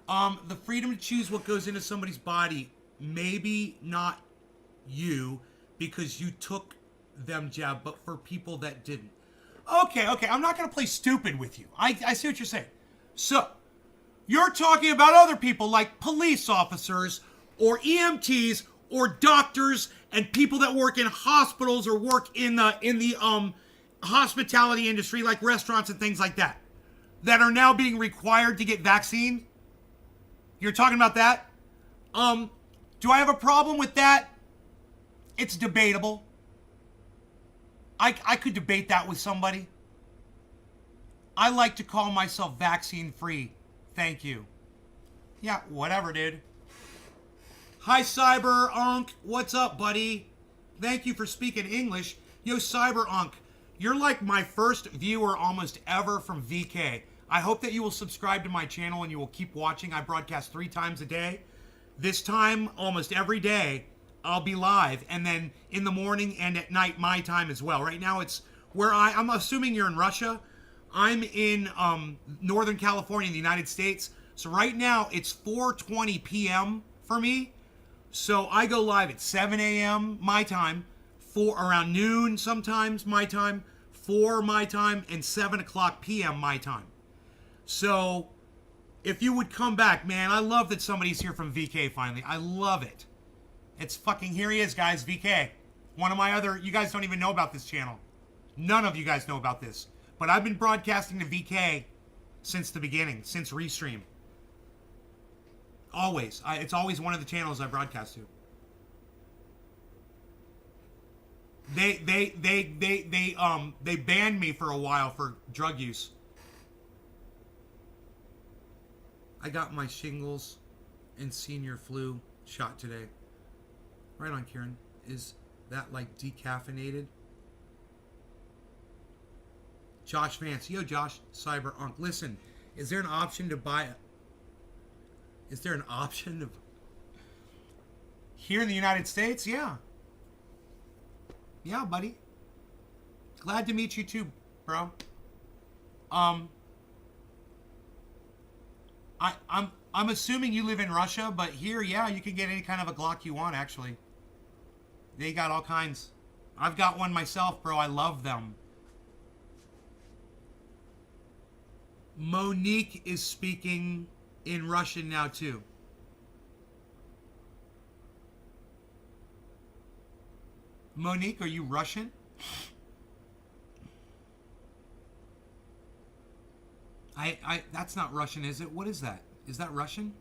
The freedom to choose what goes into somebody's body, maybe not you, because you took them jab, but for people that didn't. Okay, I'm not going to play stupid with you. I see what you're saying. So, you're talking about other people like police officers or EMTs or doctors and people that work in hospitals or work in the hospitality industry like restaurants and things like that are now being required to get vaccine. You're talking about that? Do I have a problem with that? It's debatable. I could debate that with somebody. I like to call myself vaccine free. Thank you. Yeah, whatever, dude. Hi, Cyber Unk. What's up, buddy? Thank you for speaking English. Yo, Cyber Unk, you're like my first viewer almost ever from VK. I hope that you will subscribe to my channel and you will keep watching. I broadcast 3 times a day. This time, almost every day, I'll be live. And then in the morning and at night, my time as well. Right now, it's where I'm assuming you're in Russia. I'm in Northern California in the United States. So right now, it's 4:20 p.m. for me. So I go live at 7 a.m. my time, around noon sometimes my time, 4 my time, and 7 o'clock p.m. my time. So if you would come back, man, I love that somebody's here from VK finally. I love it. It's fucking, here he is, guys, VK. One of my other, you guys don't even know about this channel. None of you guys know about this. But I've been broadcasting to VK since the beginning, since Restream. Always. It's always one of the channels I broadcast to. They banned me for a while for drug use. I got my shingles and senior flu shot today. Right on, Kieran. Is that like decaffeinated? Josh Vance. Yo, Josh. Cyber Unk. Listen, is there an option to buy it? Is there an option to... Here in the United States? Yeah. Yeah, buddy. Glad to meet you too, bro. I'm assuming you live in Russia, but here, yeah, you can get any kind of a Glock you want, actually. They got all kinds. I've got one myself, bro. I love them. Monique is speaking in Russian now, too. Monique, are you Russian? That's not Russian, is it? What is that? Is that Russian?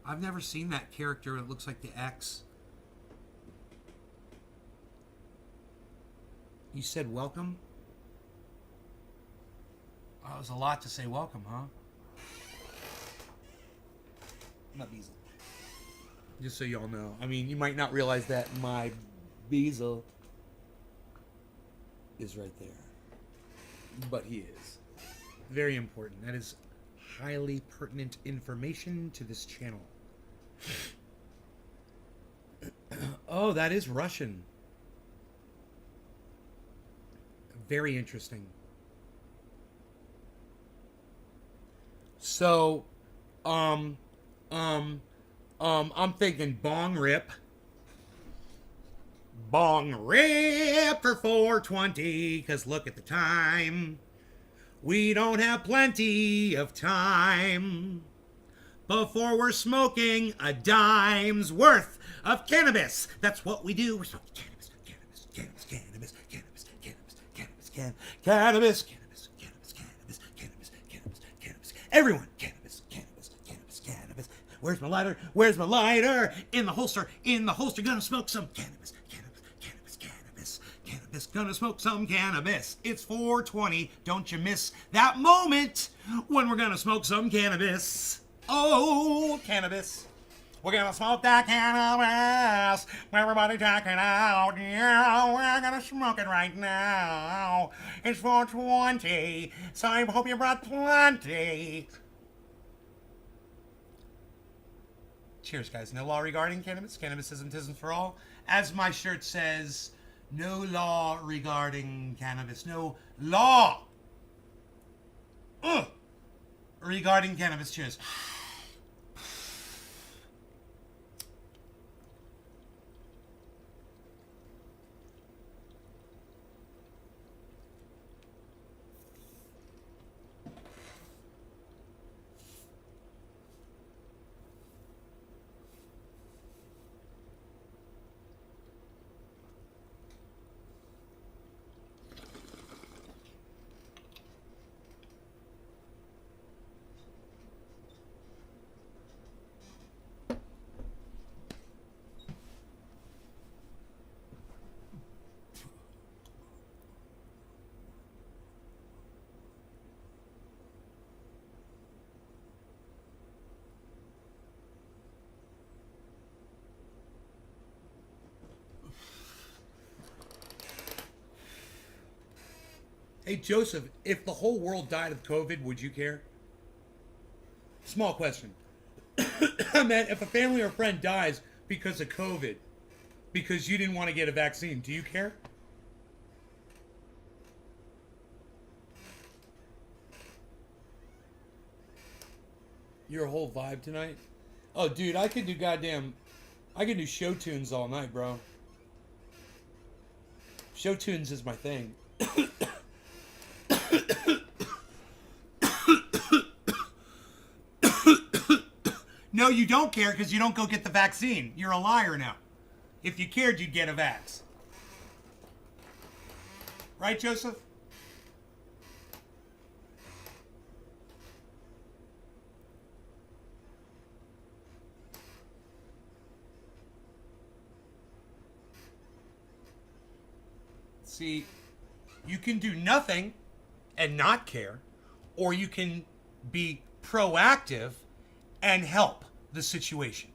I've never seen that character. It looks like the X. You said welcome? Oh, it was a lot to say welcome, huh? Not Beazle. Just so y'all know. I mean, you might not realize that my Beazle is right there. But he is. Very important. That is highly pertinent information to this channel. Oh, that is Russian. Very interesting. So, I'm thinking bong rip. Bong rip for 420, because look at the time. We don't have plenty of time before we're smoking a dime's worth of cannabis. That's what we do. We're smoking cannabis, cannabis, cannabis, cannabis, cannabis, cannabis, cannabis, cannabis, cannabis, cannabis, cannabis, cannabis, cannabis, cannabis. Everyone, cannabis, cannabis, cannabis, cannabis. Where's my lighter? Where's my lighter? In the holster, in the holster. Gonna smoke some cannabis, cannabis, cannabis, cannabis, cannabis. Gonna smoke some cannabis. It's 420. Don't you miss that moment when we're gonna smoke some cannabis. Oh, cannabis. We're gonna smoke that cannabis. Everybody check it out. Yeah, we're gonna smoke it right now. It's 420, so I hope you brought plenty. Cheers, guys. No law regarding cannabis. Cannabis isn't for all. As my shirt says, no law regarding cannabis. No law regarding cannabis. Cheers. Hey, Joseph, if the whole world died of COVID, would you care? Small question. I meant, if a family or friend dies because of COVID, because you didn't want to get a vaccine, do you care? Your whole vibe tonight? Oh, dude, I could do show tunes all night, bro. Show tunes is my thing. No, you don't care because you don't go get the vaccine. You're a liar now. If you cared, you'd get a vax. Right, Joseph? See, you can do nothing and not care, or you can be proactive and help the situation.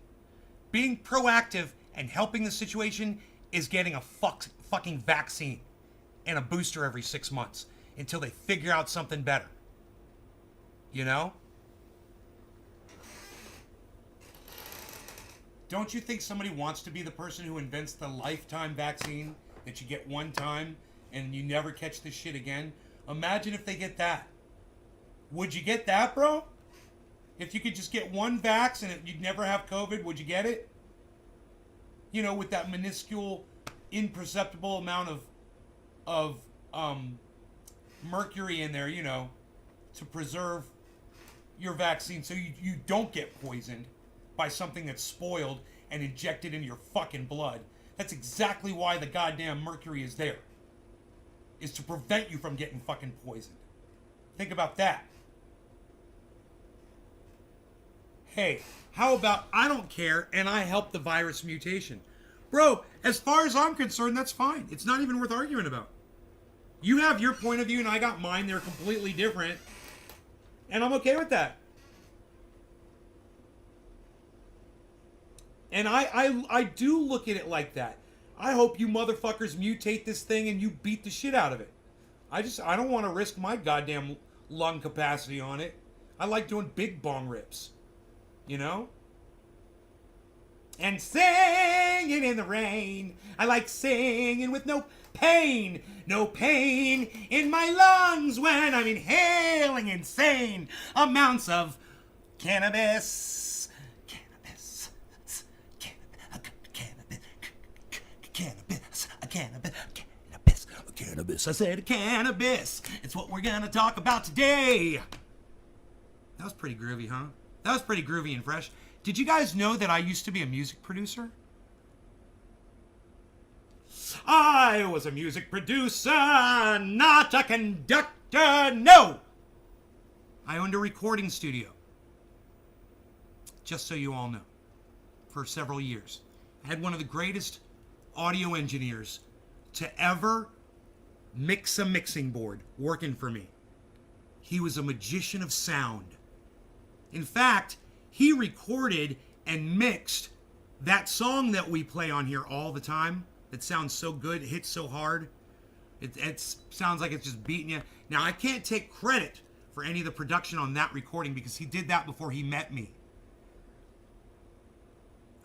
Being proactive and helping the situation is getting a fucking vaccine and a booster every 6 months until they figure out something better. You know? Don't you think somebody wants to be the person who invents the lifetime vaccine that you get one time and you never catch this shit again? Imagine if they get that. Would you get that, bro? If you could just get one vax and you'd never have COVID, would you get it? You know, with that minuscule, imperceptible amount of mercury in there, you know, to preserve your vaccine so you don't get poisoned by something that's spoiled and injected into your fucking blood. That's exactly why the goddamn mercury is there. Is to prevent you from getting fucking poisoned. Think about that. Hey, how about I don't care and I help the virus mutation? Bro, as far as I'm concerned, that's fine. It's not even worth arguing about. You have your point of view and I got mine. They're completely different. And I'm okay with that. And I do look at it like that. I hope you motherfuckers mutate this thing and you beat the shit out of it. I don't want to risk my goddamn lung capacity on it. I like doing big bong rips. You know? And singing in the rain. I like singing with no pain. No pain in my lungs when I'm inhaling insane amounts of cannabis. Cannabis. Cannabis. I said cannabis. It's what we're going to talk about today. That was pretty groovy, huh? That was pretty groovy and fresh. Did you guys know that I used to be a music producer? I was a music producer, not a conductor, no! I owned a recording studio. Just so you all know. For several years. I had one of the greatest audio engineers to ever mix a mixing board working for me. He was a magician of sound. In fact, he recorded and mixed that song that we play on here all the time. That sounds so good, it hits so hard. It sounds like it's just beating you. Now, I can't take credit for any of the production on that recording because he did that before he met me.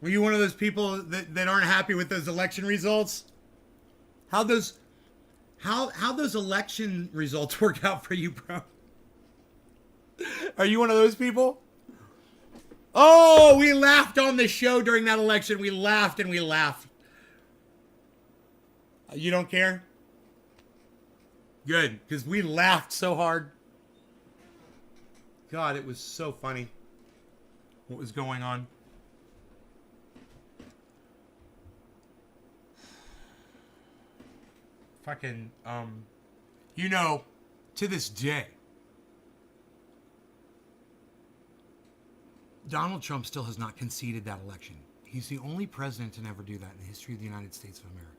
Were you one of those people that aren't happy with those election results? How those election results work out for you, bro? Are you one of those people? Oh, we laughed on the show during that election. We laughed and we laughed. You don't care? Good, because we laughed so hard. God, it was so funny what was going on. Fucking, you know, to this day, Donald Trump still has not conceded that election. He's the only president to never do that in the history of the United States of America.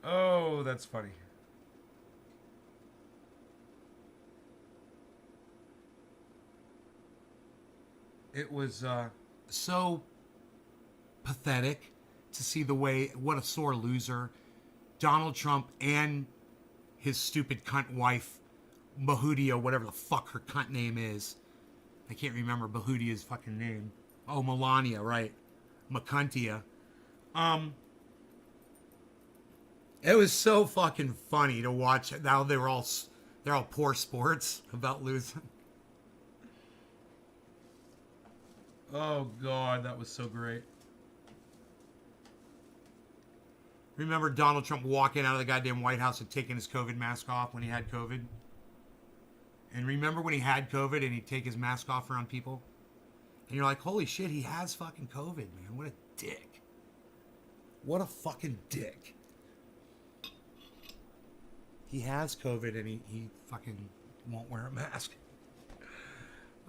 Oh, that's funny. It was so pathetic to see the way, what a sore loser Donald Trump and his stupid cunt wife, Mahudia, whatever the fuck her cunt name is. I can't remember Bahudia's fucking name. Oh, Melania, right. McCuntia. It was so fucking funny to watch. Now they're all poor sports about losing. Oh God, that was so great. Remember Donald Trump walking out of the goddamn White House and taking his COVID mask off when he had COVID? And remember when he had COVID and he'd take his mask off around people? And you're like, holy shit, he has fucking COVID, man. What a dick. What a fucking dick. He has COVID and he fucking won't wear a mask.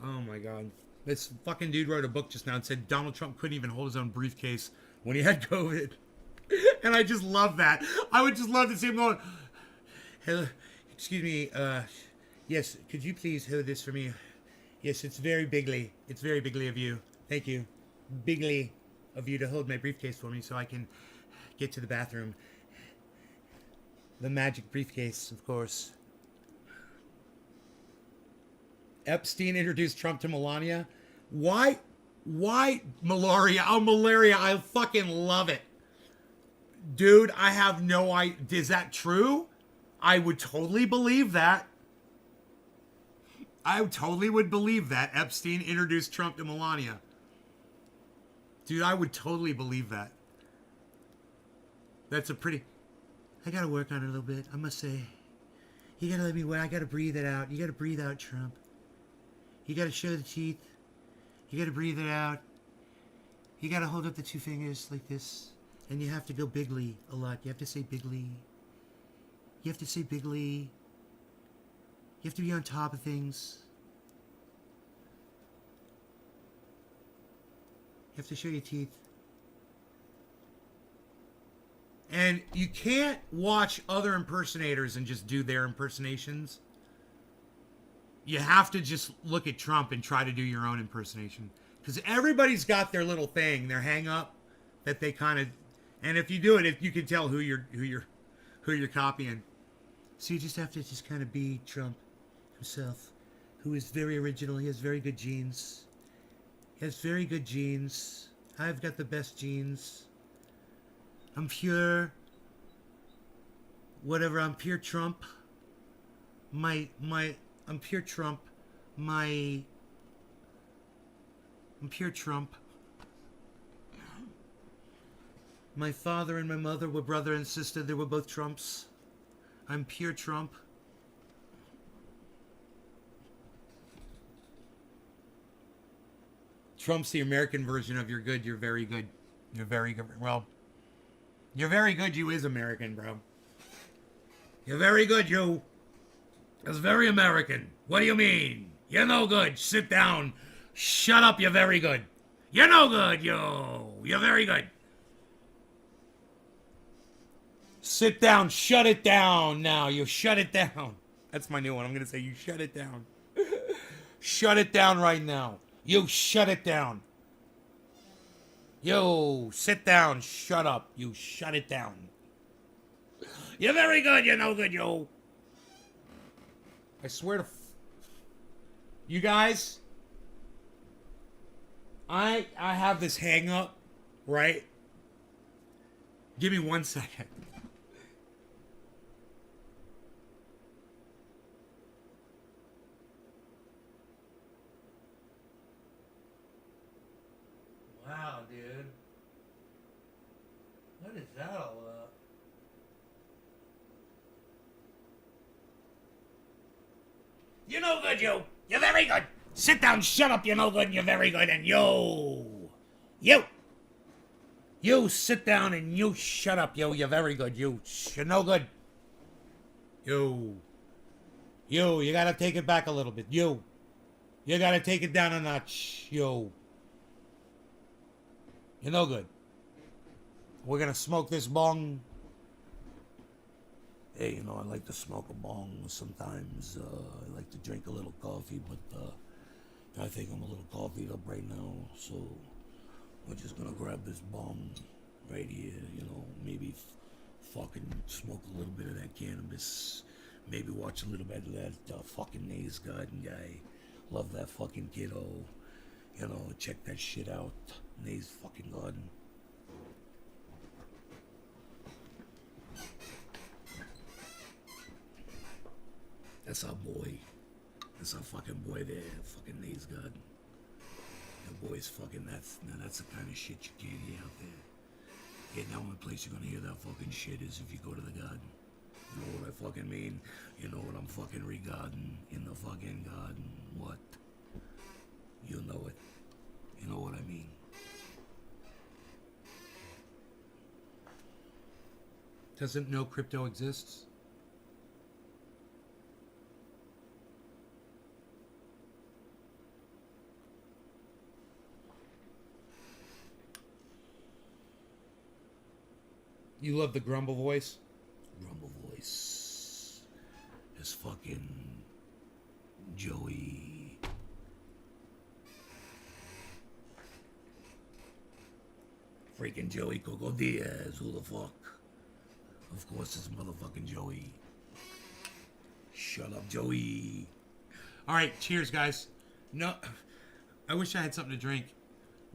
Oh my God. This fucking dude wrote a book just now and said Donald Trump couldn't even hold his own briefcase when he had COVID. And I just love that. I would just love to see him going, hello, excuse me, yes, could you please hold this for me? Yes, it's very bigly. It's very bigly of you. Thank you. Bigly of you to hold my briefcase for me so I can get to the bathroom. The magic briefcase, of course. Epstein introduced Trump to Melania. Why malaria? Oh, malaria. I fucking love it. Dude, I have no idea. Is that true? I would totally believe that. I totally would believe that Epstein introduced Trump to Melania. Dude, I would totally believe that. That's a pretty... I gotta work on it a little bit, I must say. You gotta let me work. I gotta breathe it out. You gotta breathe out, Trump. You gotta show the teeth. You gotta breathe it out. You gotta hold up the two fingers like this. And you have to go bigly a lot. You have to say bigly. You have to say bigly. You have to be on top of things. You have to show your teeth. And you can't watch other impersonators and just do their impersonations. You have to just look at Trump and try to do your own impersonation. Because everybody's got their little thing, their hang up that they kind of... And if you do it, if you can tell who you're copying. So you just have to just kind of be Trump himself, who is very original. He has very good genes. He has very good genes. I've got the best genes. I'm pure. Whatever. I'm pure Trump. I'm pure Trump. I'm pure Trump. My father and my mother were brother and sister. They were both Trumps. I'm pure Trump. Trump's the American version of you're good, you're very good. You're very good. Well, you're very good, you is American, bro. You're very good, you. That's very American. What do you mean? You're no good. Sit down. Shut up, you're very good. You're no good, you. You're very good. Sit down. Shut it down now. You shut it down. That's my new one. I'm going to say you shut it down. Shut it down right now. You shut it down. You sit down. Shut up. You shut it down. You're very good. You're no good, you. I swear to... You guys, I have this hang up, right? Give me 1 second. Wow, dude. What is that all about? You're no good, you. You're very good. Sit down, shut up, you're no good, and you're very good, and you. You sit down and you shut up, yo. You're very good, you're no good. You gotta take it back a little bit. You gotta take it down a notch, You're no good. We're gonna smoke this bong. Hey, you know, I like to smoke a bong sometimes. I like to drink a little coffee, but I think I'm a little coffeeed up right now, so we're just gonna grab this bong right here, you know, maybe fucking smoke a little bit of that cannabis, maybe watch a little bit of that fucking Naze Garden guy. Love that fucking kiddo. You know, check that shit out. Naze fucking Garden. That's our boy. That's our fucking boy there, fucking Naze Garden. The boy's fucking, that's the kind of shit you can't hear out there. Yeah, the only place you're gonna hear that fucking shit is if you go to the garden. You know what I fucking mean? You know what I'm fucking regarding in the fucking garden. What? You know it. You know what I mean. Doesn't no crypto exists? You love the grumble voice? Grumble voice is fucking Joey. Freaking Joey Coco Diaz. Who the fuck? Of course it's motherfucking Joey. Shut up, Joey. Alright, cheers, guys. No, I wish I had something to drink.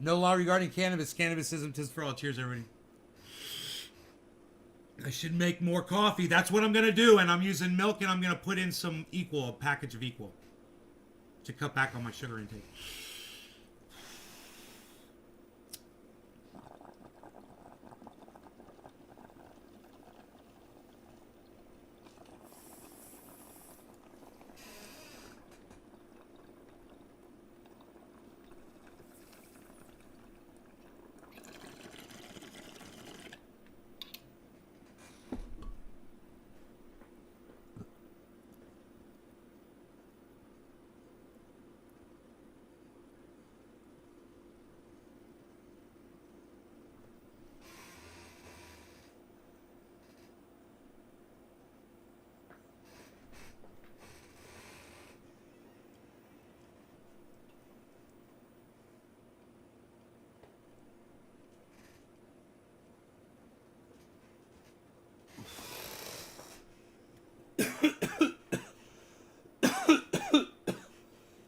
No law regarding cannabis. Cannabisism, tis for all. Cheers, everybody. I should make more coffee. That's what I'm going to do. And I'm using milk, and I'm going to put in some Equal, a package of Equal, to cut back on my sugar intake.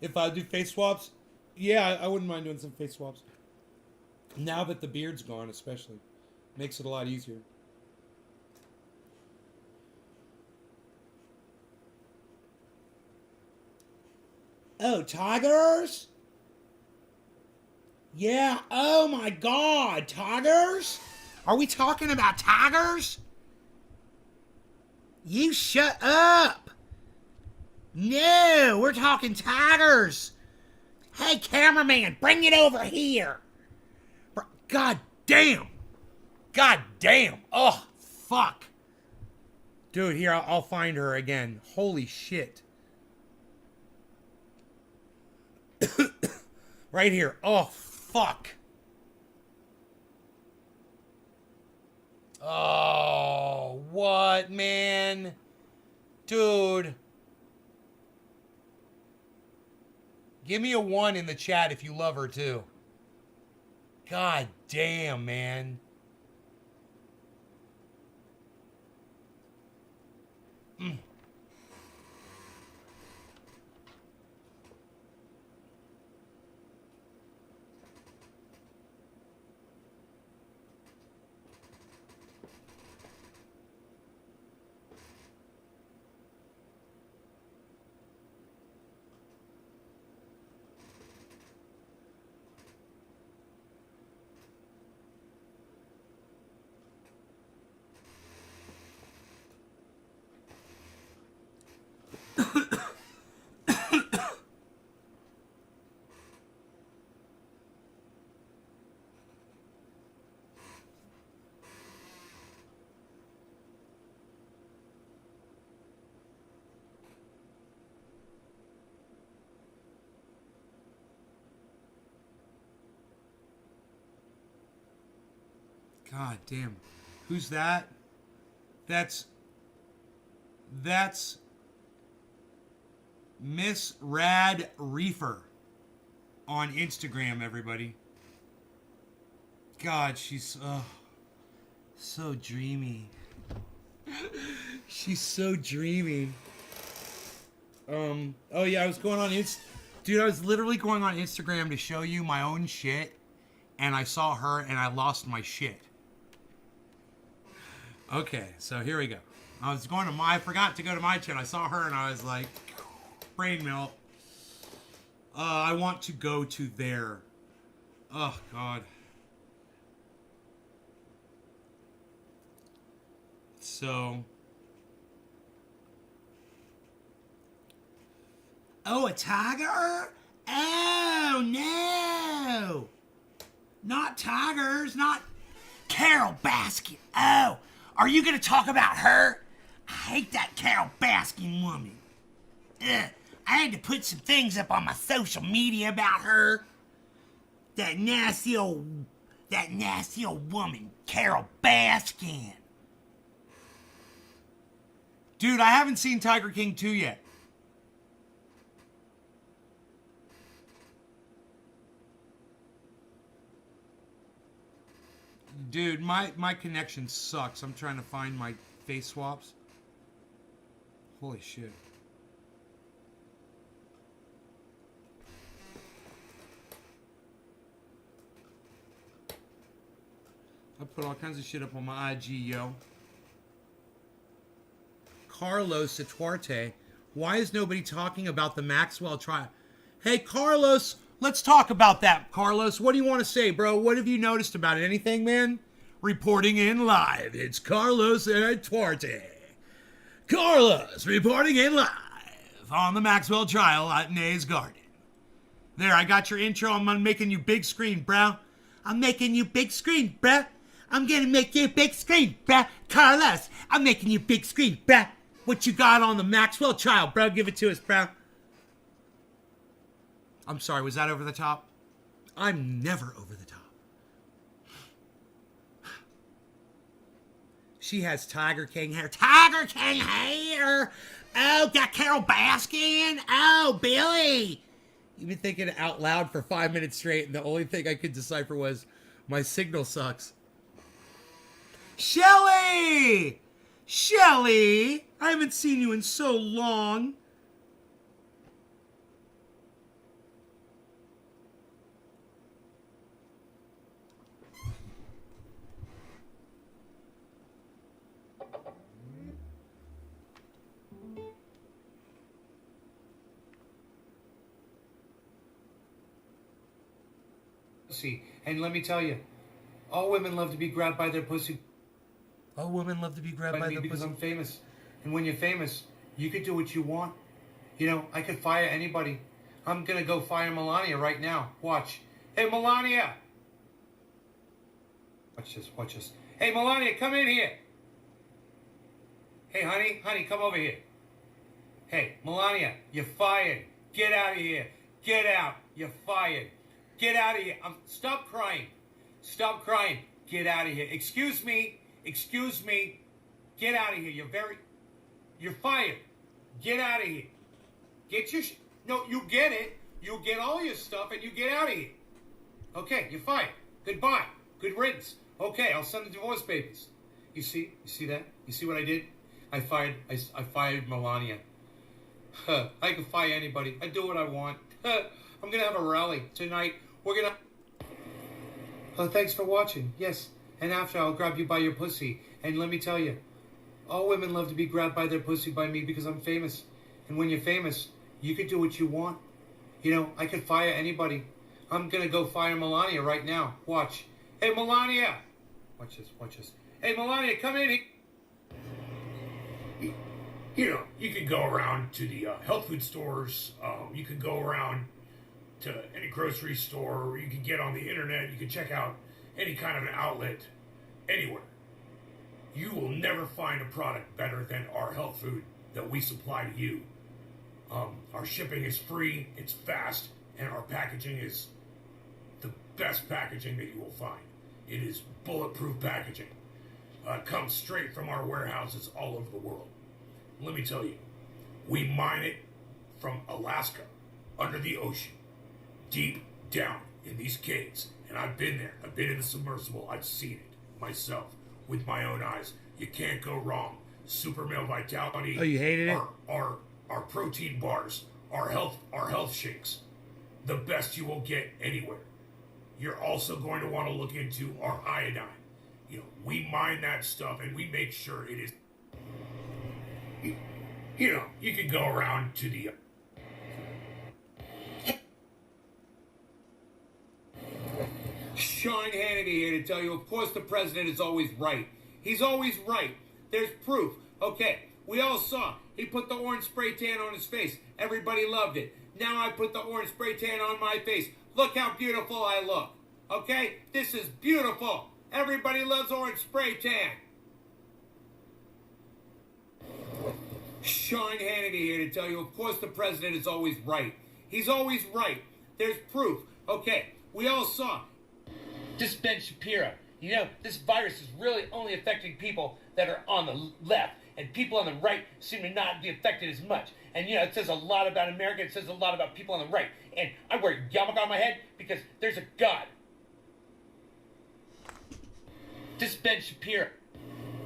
If I do face swaps, yeah, I wouldn't mind doing some face swaps. Now that the beard's gone, especially. Makes it a lot easier. Oh, tigers? Yeah, oh my god, tigers? Are we talking about tigers? You shut up! No, we're talking tigers. Hey, cameraman, bring it over here. God damn. God damn. Oh, fuck. Dude, here, I'll find her again. Holy shit. Right here. Oh, fuck. Oh, what, man? Dude. Give me a 1 in the chat if you love her, too. God damn, man. God damn. Who's that? That's Miss Rad Reefer on Instagram, everybody. God, she's so dreamy. She's so dreamy. Oh yeah, I was going on dude, I was literally going on Instagram to show you my own shit, and I saw her and I lost my shit. Okay, so here we go. I forgot to go to my channel. I saw her and I was like, brain melt. I want to go to there. Oh God. So. Oh, a tiger? Oh, no. Not tigers, not Carol Baskin. Oh, are you going to talk about her? I hate that Carol Baskin woman. Ugh, I had to put some things up on my social media about her. That nasty old woman, Carol Baskin. Dude, I haven't seen Tiger King 2 yet. Dude, my connection sucks. I'm trying to find my face swaps. Holy shit. I put all kinds of shit up on my IG, yo. Carlos Atuarte. Why is nobody talking about the Maxwell trial? Hey, Carlos, let's talk about that. Carlos, what do you want to say, bro? What have you noticed about it? Anything, man? Reporting in live. It's Carlos Atuarte. Carlos reporting in live on the Maxwell trial at Nay's Garden. There, I got your intro. I'm making you big screen, bro. I'm making you big screen, bro. I'm gonna make you big screen, bro. Carlos, I'm making you big screen, bro. What you got on the Maxwell trial, bro? Give it to us, bro. I'm sorry, was that over the top? I'm never over the top. She has Tiger King hair. Tiger King hair! Oh, got Carol Baskin? Oh, Billy! You've been thinking out loud for 5 minutes straight, and the only thing I could decipher was, my signal sucks. Shelly! Shelly! I haven't seen you in so long. Pussy. And let me tell you, all women love to be grabbed by their pussy. All women love to be grabbed by their pussy. Because I'm famous. And when you're famous, you could do what you want. You know, I could fire anybody. I'm gonna go fire Melania right now. Watch. Hey, Melania! Watch this, watch this. Hey, Melania, come in here! Hey, honey, come over here. Hey, Melania, you're fired. Get out of here. Get out. You're fired. Get out of here. Stop crying. Stop crying. Get out of here. Excuse me. Excuse me. Get out of here. You're fired. Get out of here. Get your no, you get it. You get all your stuff and you get out of here. Okay, you're fired. Goodbye. Good riddance. Okay, I'll send the divorce papers. You see that? You see what I did? I fired Melania. I can fire anybody. I do what I want. I'm gonna have a rally tonight. We're gonna. Oh, thanks for watching. Yes, and after I'll grab you by your pussy. And let me tell you, all women love to be grabbed by their pussy by me because I'm famous. And when you're famous, you could do what you want. You know, I could fire anybody. I'm gonna go fire Melania right now. Watch. Hey, Melania. Watch this. Watch this. Hey, Melania, come in here. You know, you could go around to the health food stores. You could go around to any grocery store, or you can get on the internet. You can check out any kind of an outlet anywhere. You will never find a product better than our health food that we supply to you. Our shipping is free, it's fast, and our packaging is the best packaging that you will find. It is bulletproof packaging. Comes straight from our warehouses all over the world. Let me tell you, we mine it from Alaska, under the ocean, deep down in these caves. And I've been there. I've been in the submersible. I've seen it myself with my own eyes. You can't go wrong. Super Male Vitality. Oh, you hated it? Our protein bars, our health shakes, the best you will get anywhere. You're also going to want to look into our iodine. You know, we mine that stuff and we make sure it is. You know, you can go around to the. Sean Hannity here to tell you, of course, the president is always right. He's always right. There's proof. Okay, we all saw. He put the orange spray tan on his face. Everybody loved it. Now I put the orange spray tan on my face. Look how beautiful I look. Okay? This is beautiful. Everybody loves orange spray tan. Sean Hannity here to tell you, of course, the president is always right. He's always right. There's proof. Okay, we all saw. This Ben Shapiro, you know, this virus is really only affecting people that are on the left, and people on the right seem to not be affected as much. And, you know, it says a lot about America. It says a lot about people on the right. And I wear a yarmulke on my head because there's a God. This Ben Shapiro.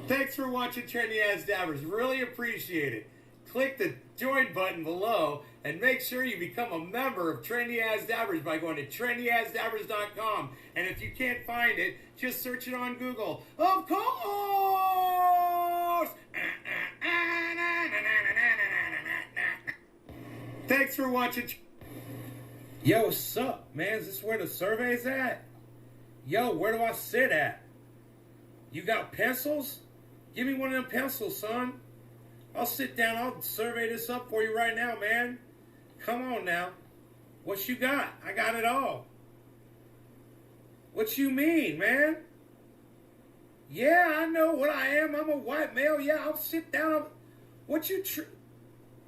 Thanks for watching Trendy As Dabbers. Really appreciate it. Click the join button below and make sure you become a member of Trendy As Dabbers by going to trendyasdabbers.com. And if you can't find it, just search it on Google. Of course! Thanks for watching. Yo, what's up, man? Is this where the survey's at? Yo, where do I sit at? You got pencils? Give me one of them pencils, son. I'll sit down. I'll survey this up for you right now, man. Come on now. What you got? I got it all. What you mean, man? Yeah, I know what I am. I'm a white male. Yeah, I'll sit down. What you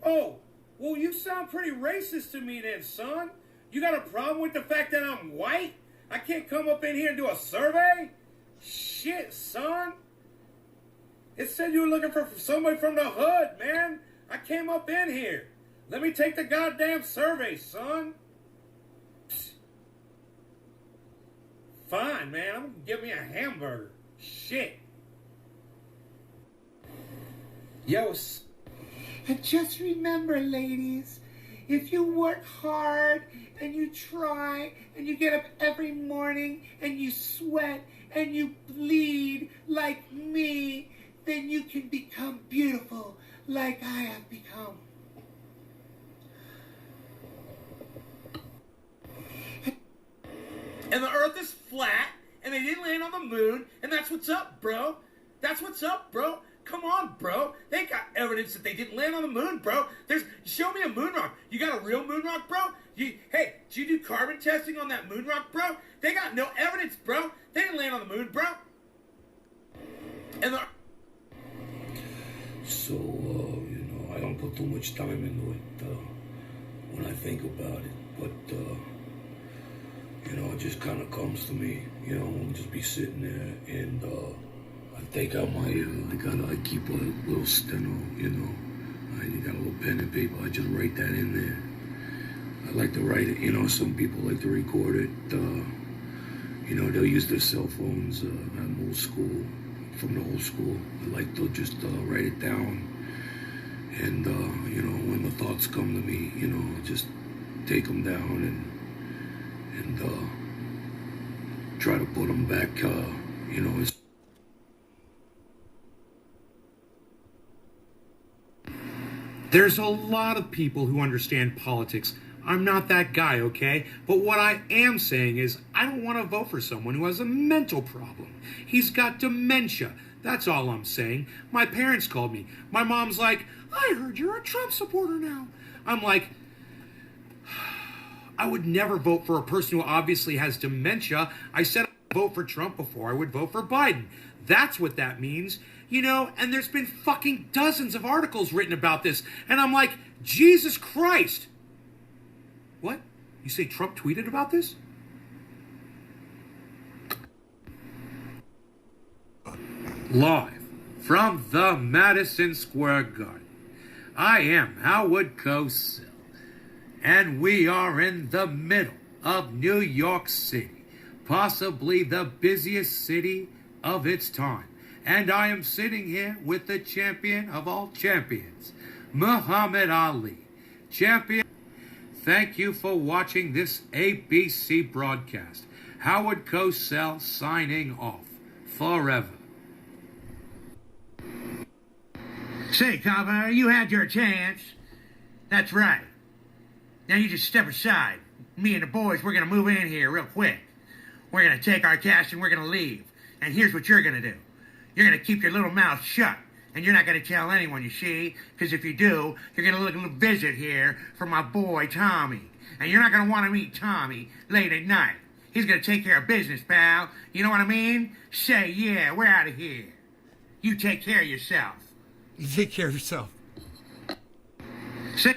Oh, well, you sound pretty racist to me then, son. You got a problem with the fact that I'm white? I can't come up in here and do a survey? Shit, son. It said you were looking for somebody from the hood, man. I came up in here. Let me take the goddamn survey, son. Psst. Fine, man. I'm gonna give me a hamburger. Shit. Yo, and just remember, ladies, if you work hard and you try and you get up every morning and you sweat and you bleed like me, then you can become beautiful like I have become. And the earth is flat, and they didn't land on the moon, and that's what's up, bro. That's what's up, bro. Come on, bro. They ain't got evidence that they didn't land on the moon, bro. Show me a moon rock. You got a real moon rock, bro? Hey, did you do carbon testing on that moon rock, bro? They got no evidence, bro. They didn't land on the moon, bro. And So, you know, I don't put too much time into it when I think about it. But, you know, it just kind of comes to me. You know, I'll just be sitting there and I take out my, I keep a little steno, you know. I got a little pen and paper. I just write that in there. I like to write it. You know, some people like to record it. You know, they'll use their cell phones. I'm old school. From the old school. I like to just write it down, and you know, when the thoughts come to me, you know, just take them down and try to put them back, you know. There's a lot of people who understand politics. I'm not that guy, okay? But what I am saying is I don't want to vote for someone who has a mental problem. He's got dementia. That's all I'm saying. My parents called me. My mom's like, I heard you're a Trump supporter now. I'm like, I would never vote for a person who obviously has dementia. I said I'd vote for Trump before I would vote for Biden. That's what that means. You know, and there's been fucking dozens of articles written about this. And I'm like, Jesus Christ. What? You say Trump tweeted about this? Live from the Madison Square Garden, I am Howard Cosell, and we are in the middle of New York City, possibly the busiest city of its time. And I am sitting here with the champion of all champions, Muhammad Ali. Champion, thank you for watching this ABC broadcast. Howard Cosell signing off forever. Say, Copper, you had your chance. That's right. Now you just step aside. Me and the boys, we're going to move in here real quick. We're going to take our cash and we're going to leave. And here's what you're going to do. You're going to keep your little mouth shut. And you're not going to tell anyone, you see? Because if you do, you're going to look a little visit here from my boy, Tommy. And you're not going to want to meet Tommy late at night. He's going to take care of business, pal. You know what I mean? Say, yeah, we're out of here. You take care of yourself. You take care of yourself. Say...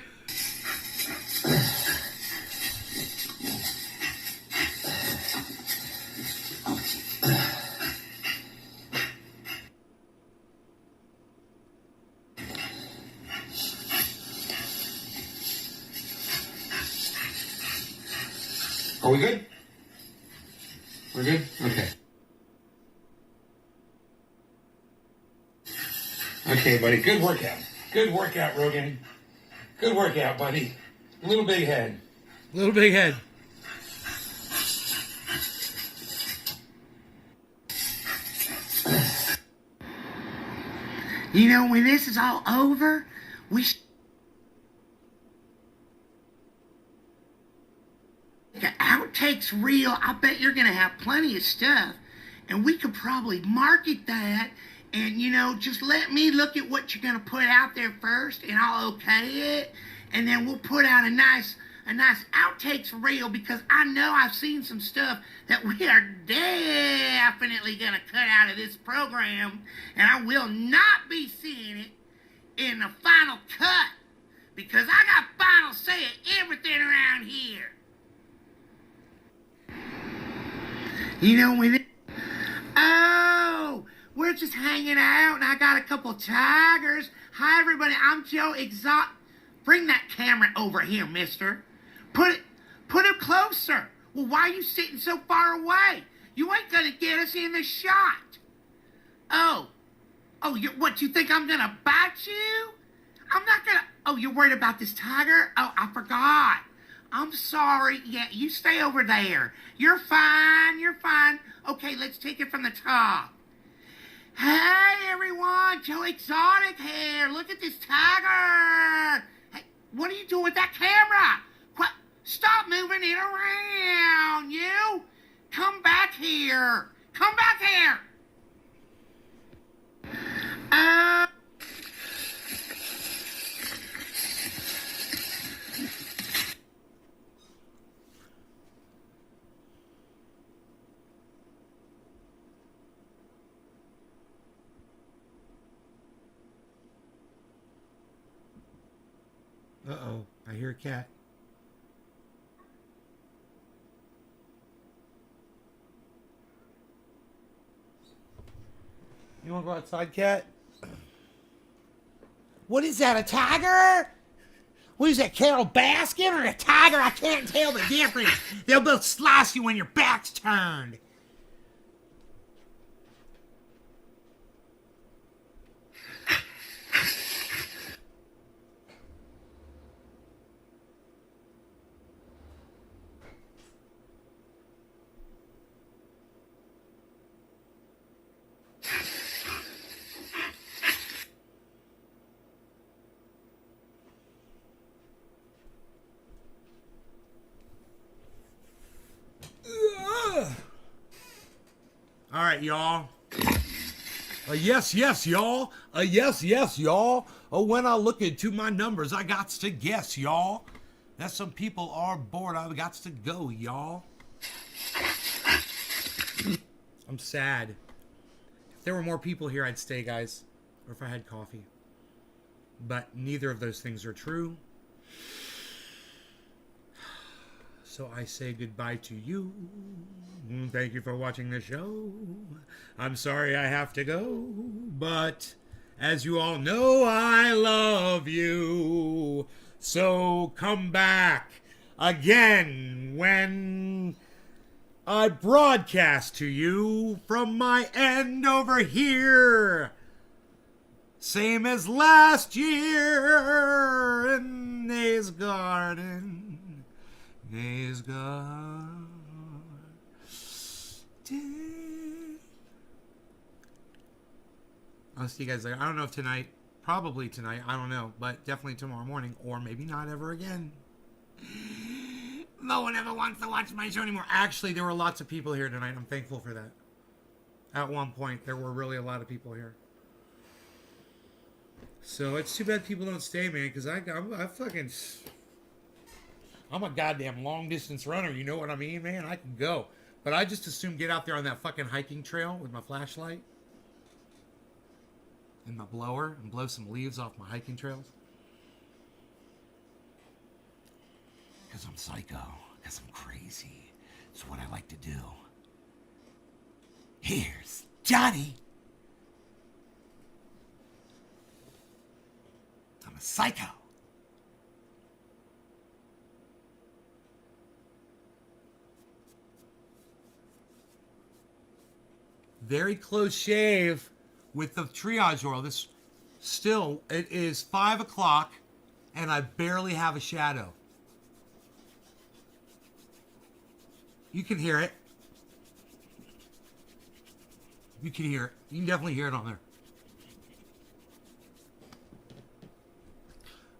Are we good? We're good? Okay. Okay, buddy. Good workout. Good workout, Rogan. Good workout, buddy. Little big head. Little big head. You know, when this is all over, we the outtakes reel. I bet you're gonna have plenty of stuff, and we could probably market that. And you know, just let me look at what you're gonna put out there first, and I'll okay it, and then we'll put out a nice outtakes reel, because I know I've seen some stuff that we are definitely gonna cut out of this program, and I will not be seeing it in the final cut, because I got final say at everything around here. You know, when it... Oh, we're just hanging out, and I got a couple tigers. Hi, everybody. I'm Joe Exotic. Bring that camera over here, mister. Put it closer. Well, why are you sitting so far away? You ain't gonna get us in the shot. Oh, what, you think I'm gonna bite you? I'm not gonna... Oh, you're worried about this tiger? Oh, I forgot. I'm sorry. Yeah, you stay over there. You're fine. You're fine. Okay, let's take it from the top. Hey, everyone. Joe Exotic here. Look at this tiger. Hey, what are you doing with that camera? What? Stop moving it around, you. Come back here. Come back here. Uh-oh, I hear a cat. You want to go outside, cat? What is that, a tiger? What is that, Carol Baskin or a tiger? I can't tell the difference. They'll both slice you when your back's turned. All right, y'all. Yes, y'all. Yes, y'all. Oh, when I look into my numbers, I got to guess, y'all. That some people are bored. I got to go, y'all. I'm sad. If there were more people here, I'd stay, guys. Or if I had coffee. But neither of those things are true. So I say goodbye to you. Thank you for watching the show. I'm sorry I have to go, but as you all know, I love you. So come back again when I broadcast to you from my end over here. Same as last year in Nay's garden. Nay's garden. I'll see you guys later. I don't know if tonight, probably tonight, I don't know, but definitely tomorrow morning, or maybe not ever again. No one ever wants to watch my show anymore. Actually, there were lots of people here tonight. I'm thankful for that. At one point, there were really a lot of people here. So it's too bad people don't stay, man, because I'm a goddamn long distance runner. You know what I mean, man? I can go. But I just assume get out there on that fucking hiking trail with my flashlight and my blower and blow some leaves off my hiking trails. Because I'm psycho. Because I'm crazy. It's what I like to do. Here's Johnny. I'm a psycho. Very close shave with the triage oil. This still, it is 5 o'clock and I barely have a shadow. You can hear it. You can hear it. You can definitely hear it on there.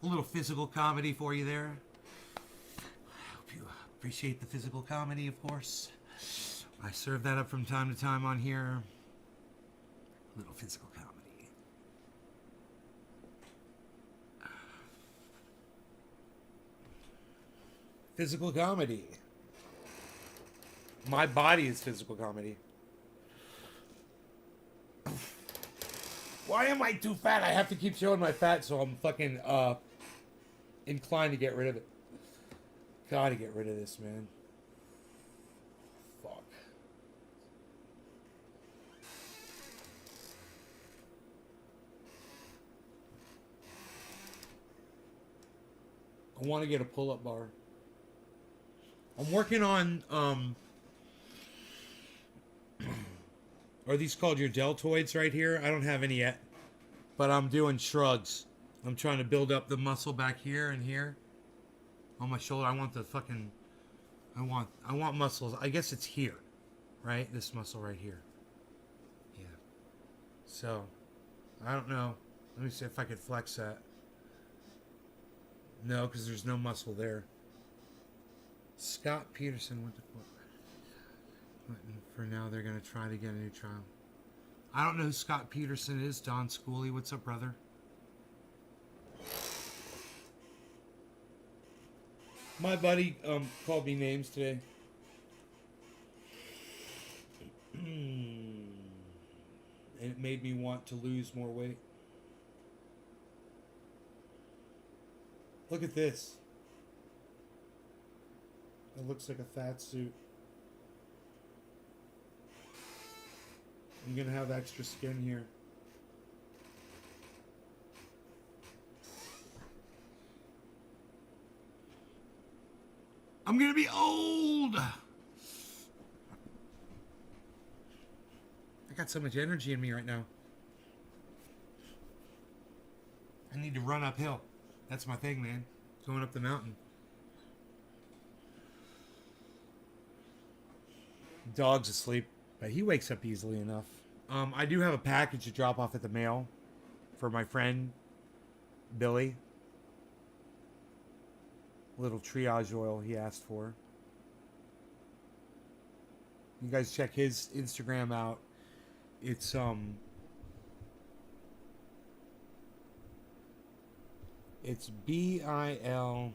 A little physical comedy for you there. I hope you appreciate the physical comedy, of course. I serve that up from time to time on here. A little physical comedy. Physical comedy. My body is physical comedy. Why am I too fat? I have to keep showing my fat, so I'm fucking inclined to get rid of it. Gotta get rid of this, man. Fuck. I want to get a pull-up bar. I'm working on are these called your deltoids right here? I don't have any yet, but I'm doing shrugs. I'm trying to build up the muscle back here and here on my shoulder. I want the fucking, I want muscles. I guess it's here, right? This muscle right here. Yeah. So, I don't know. Let me see if I could flex that. No, because there's no muscle there. Scott Peterson went to court. For now, they're going to try to get a new trial. I don't know who Scott Peterson is. Don Schooley, what's up, brother? My buddy called me names today. And it made me want to lose more weight. Look at this. It looks like a fat suit. You're gonna have extra skin here. I'm gonna be old. I got so much energy in me right now. I need to run uphill. That's my thing, man. Going up the mountain. Dog's asleep, but he wakes up easily enough. I do have a package to drop off at the mail for my friend Billy. Little triage oil he asked for. You guys check his Instagram out. It's BIL.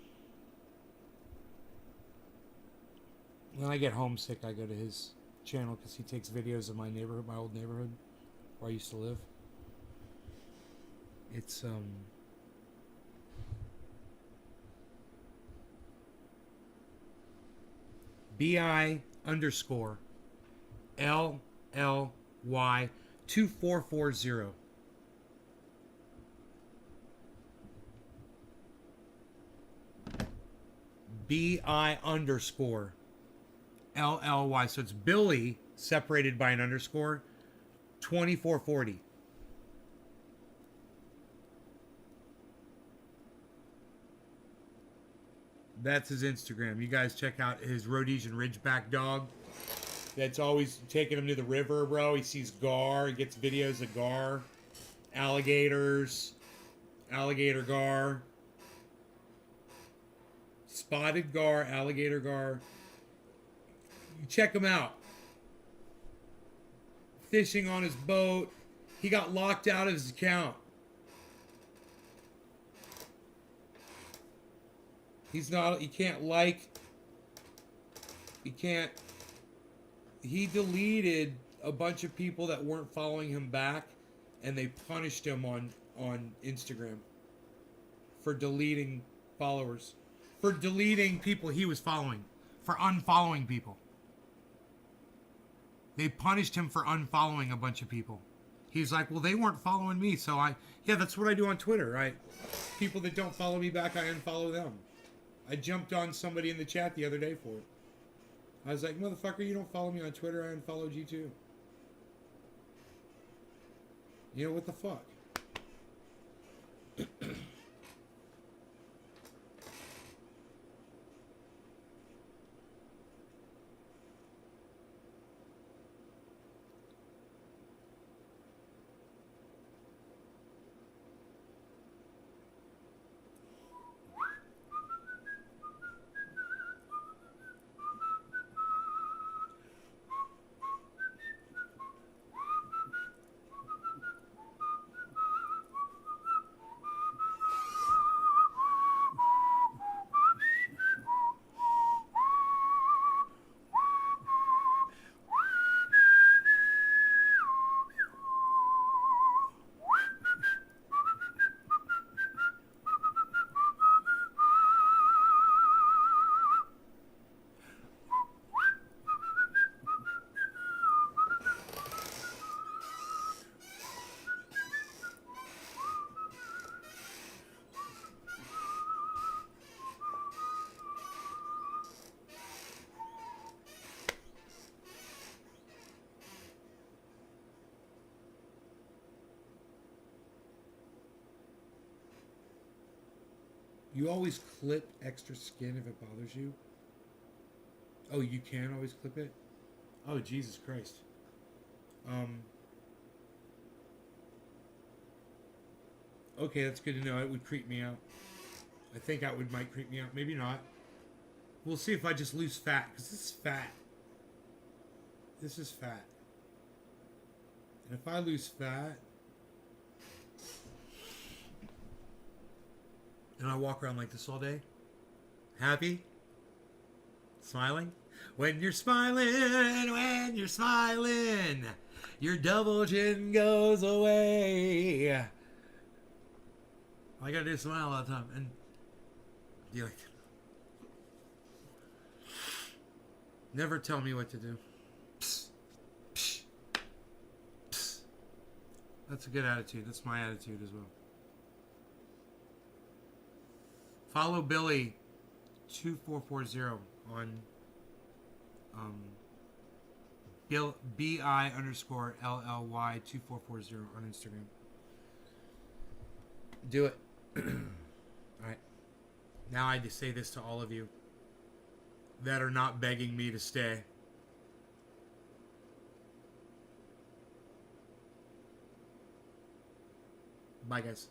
When I get homesick, I go to his channel because he takes videos of my neighborhood, my old neighborhood where I used to live. It's BI underscore LLY 2440. BI underscore LLY. So it's Billy separated by an underscore 2440. That's his Instagram. You guys check out his Rhodesian Ridgeback dog. That's always taking him to the river, bro. He sees gar. He gets videos of gar. Alligators. Alligator gar. Spotted gar. Alligator gar. You check him out. Fishing on his boat. He got locked out of his account. He's not, he can't like, he can't, he deleted a bunch of people that weren't following him back, and they punished him on Instagram for deleting followers, for deleting people he was following, for unfollowing people. They punished him for unfollowing a bunch of people. He's like, well, they weren't following me, so yeah, that's what I do on Twitter, right? People that don't follow me back, I unfollow them. I jumped on somebody in the chat the other day for it. I was like, motherfucker, you don't follow me on Twitter, I unfollowed you too. You know, what the fuck? You always clip extra skin if it bothers you? Oh, you can always clip it? Oh, Jesus Christ. Okay, that's good to know. It would creep me out. I think that might creep me out. Maybe not. We'll see if I just lose fat, because this is fat. This is fat. And if I lose fat, and I walk around like this all day, happy, smiling. When you're smiling, your double chin goes away. All I gotta do is smile all the time, and you're like, never tell me what to do. Psst, psst, psst. That's a good attitude. That's my attitude as well. Follow Billy 2440 on BI underscore LLY 2440 on Instagram. Do it. Alright. Now I just say this to all of you that are not begging me to stay. Bye, guys.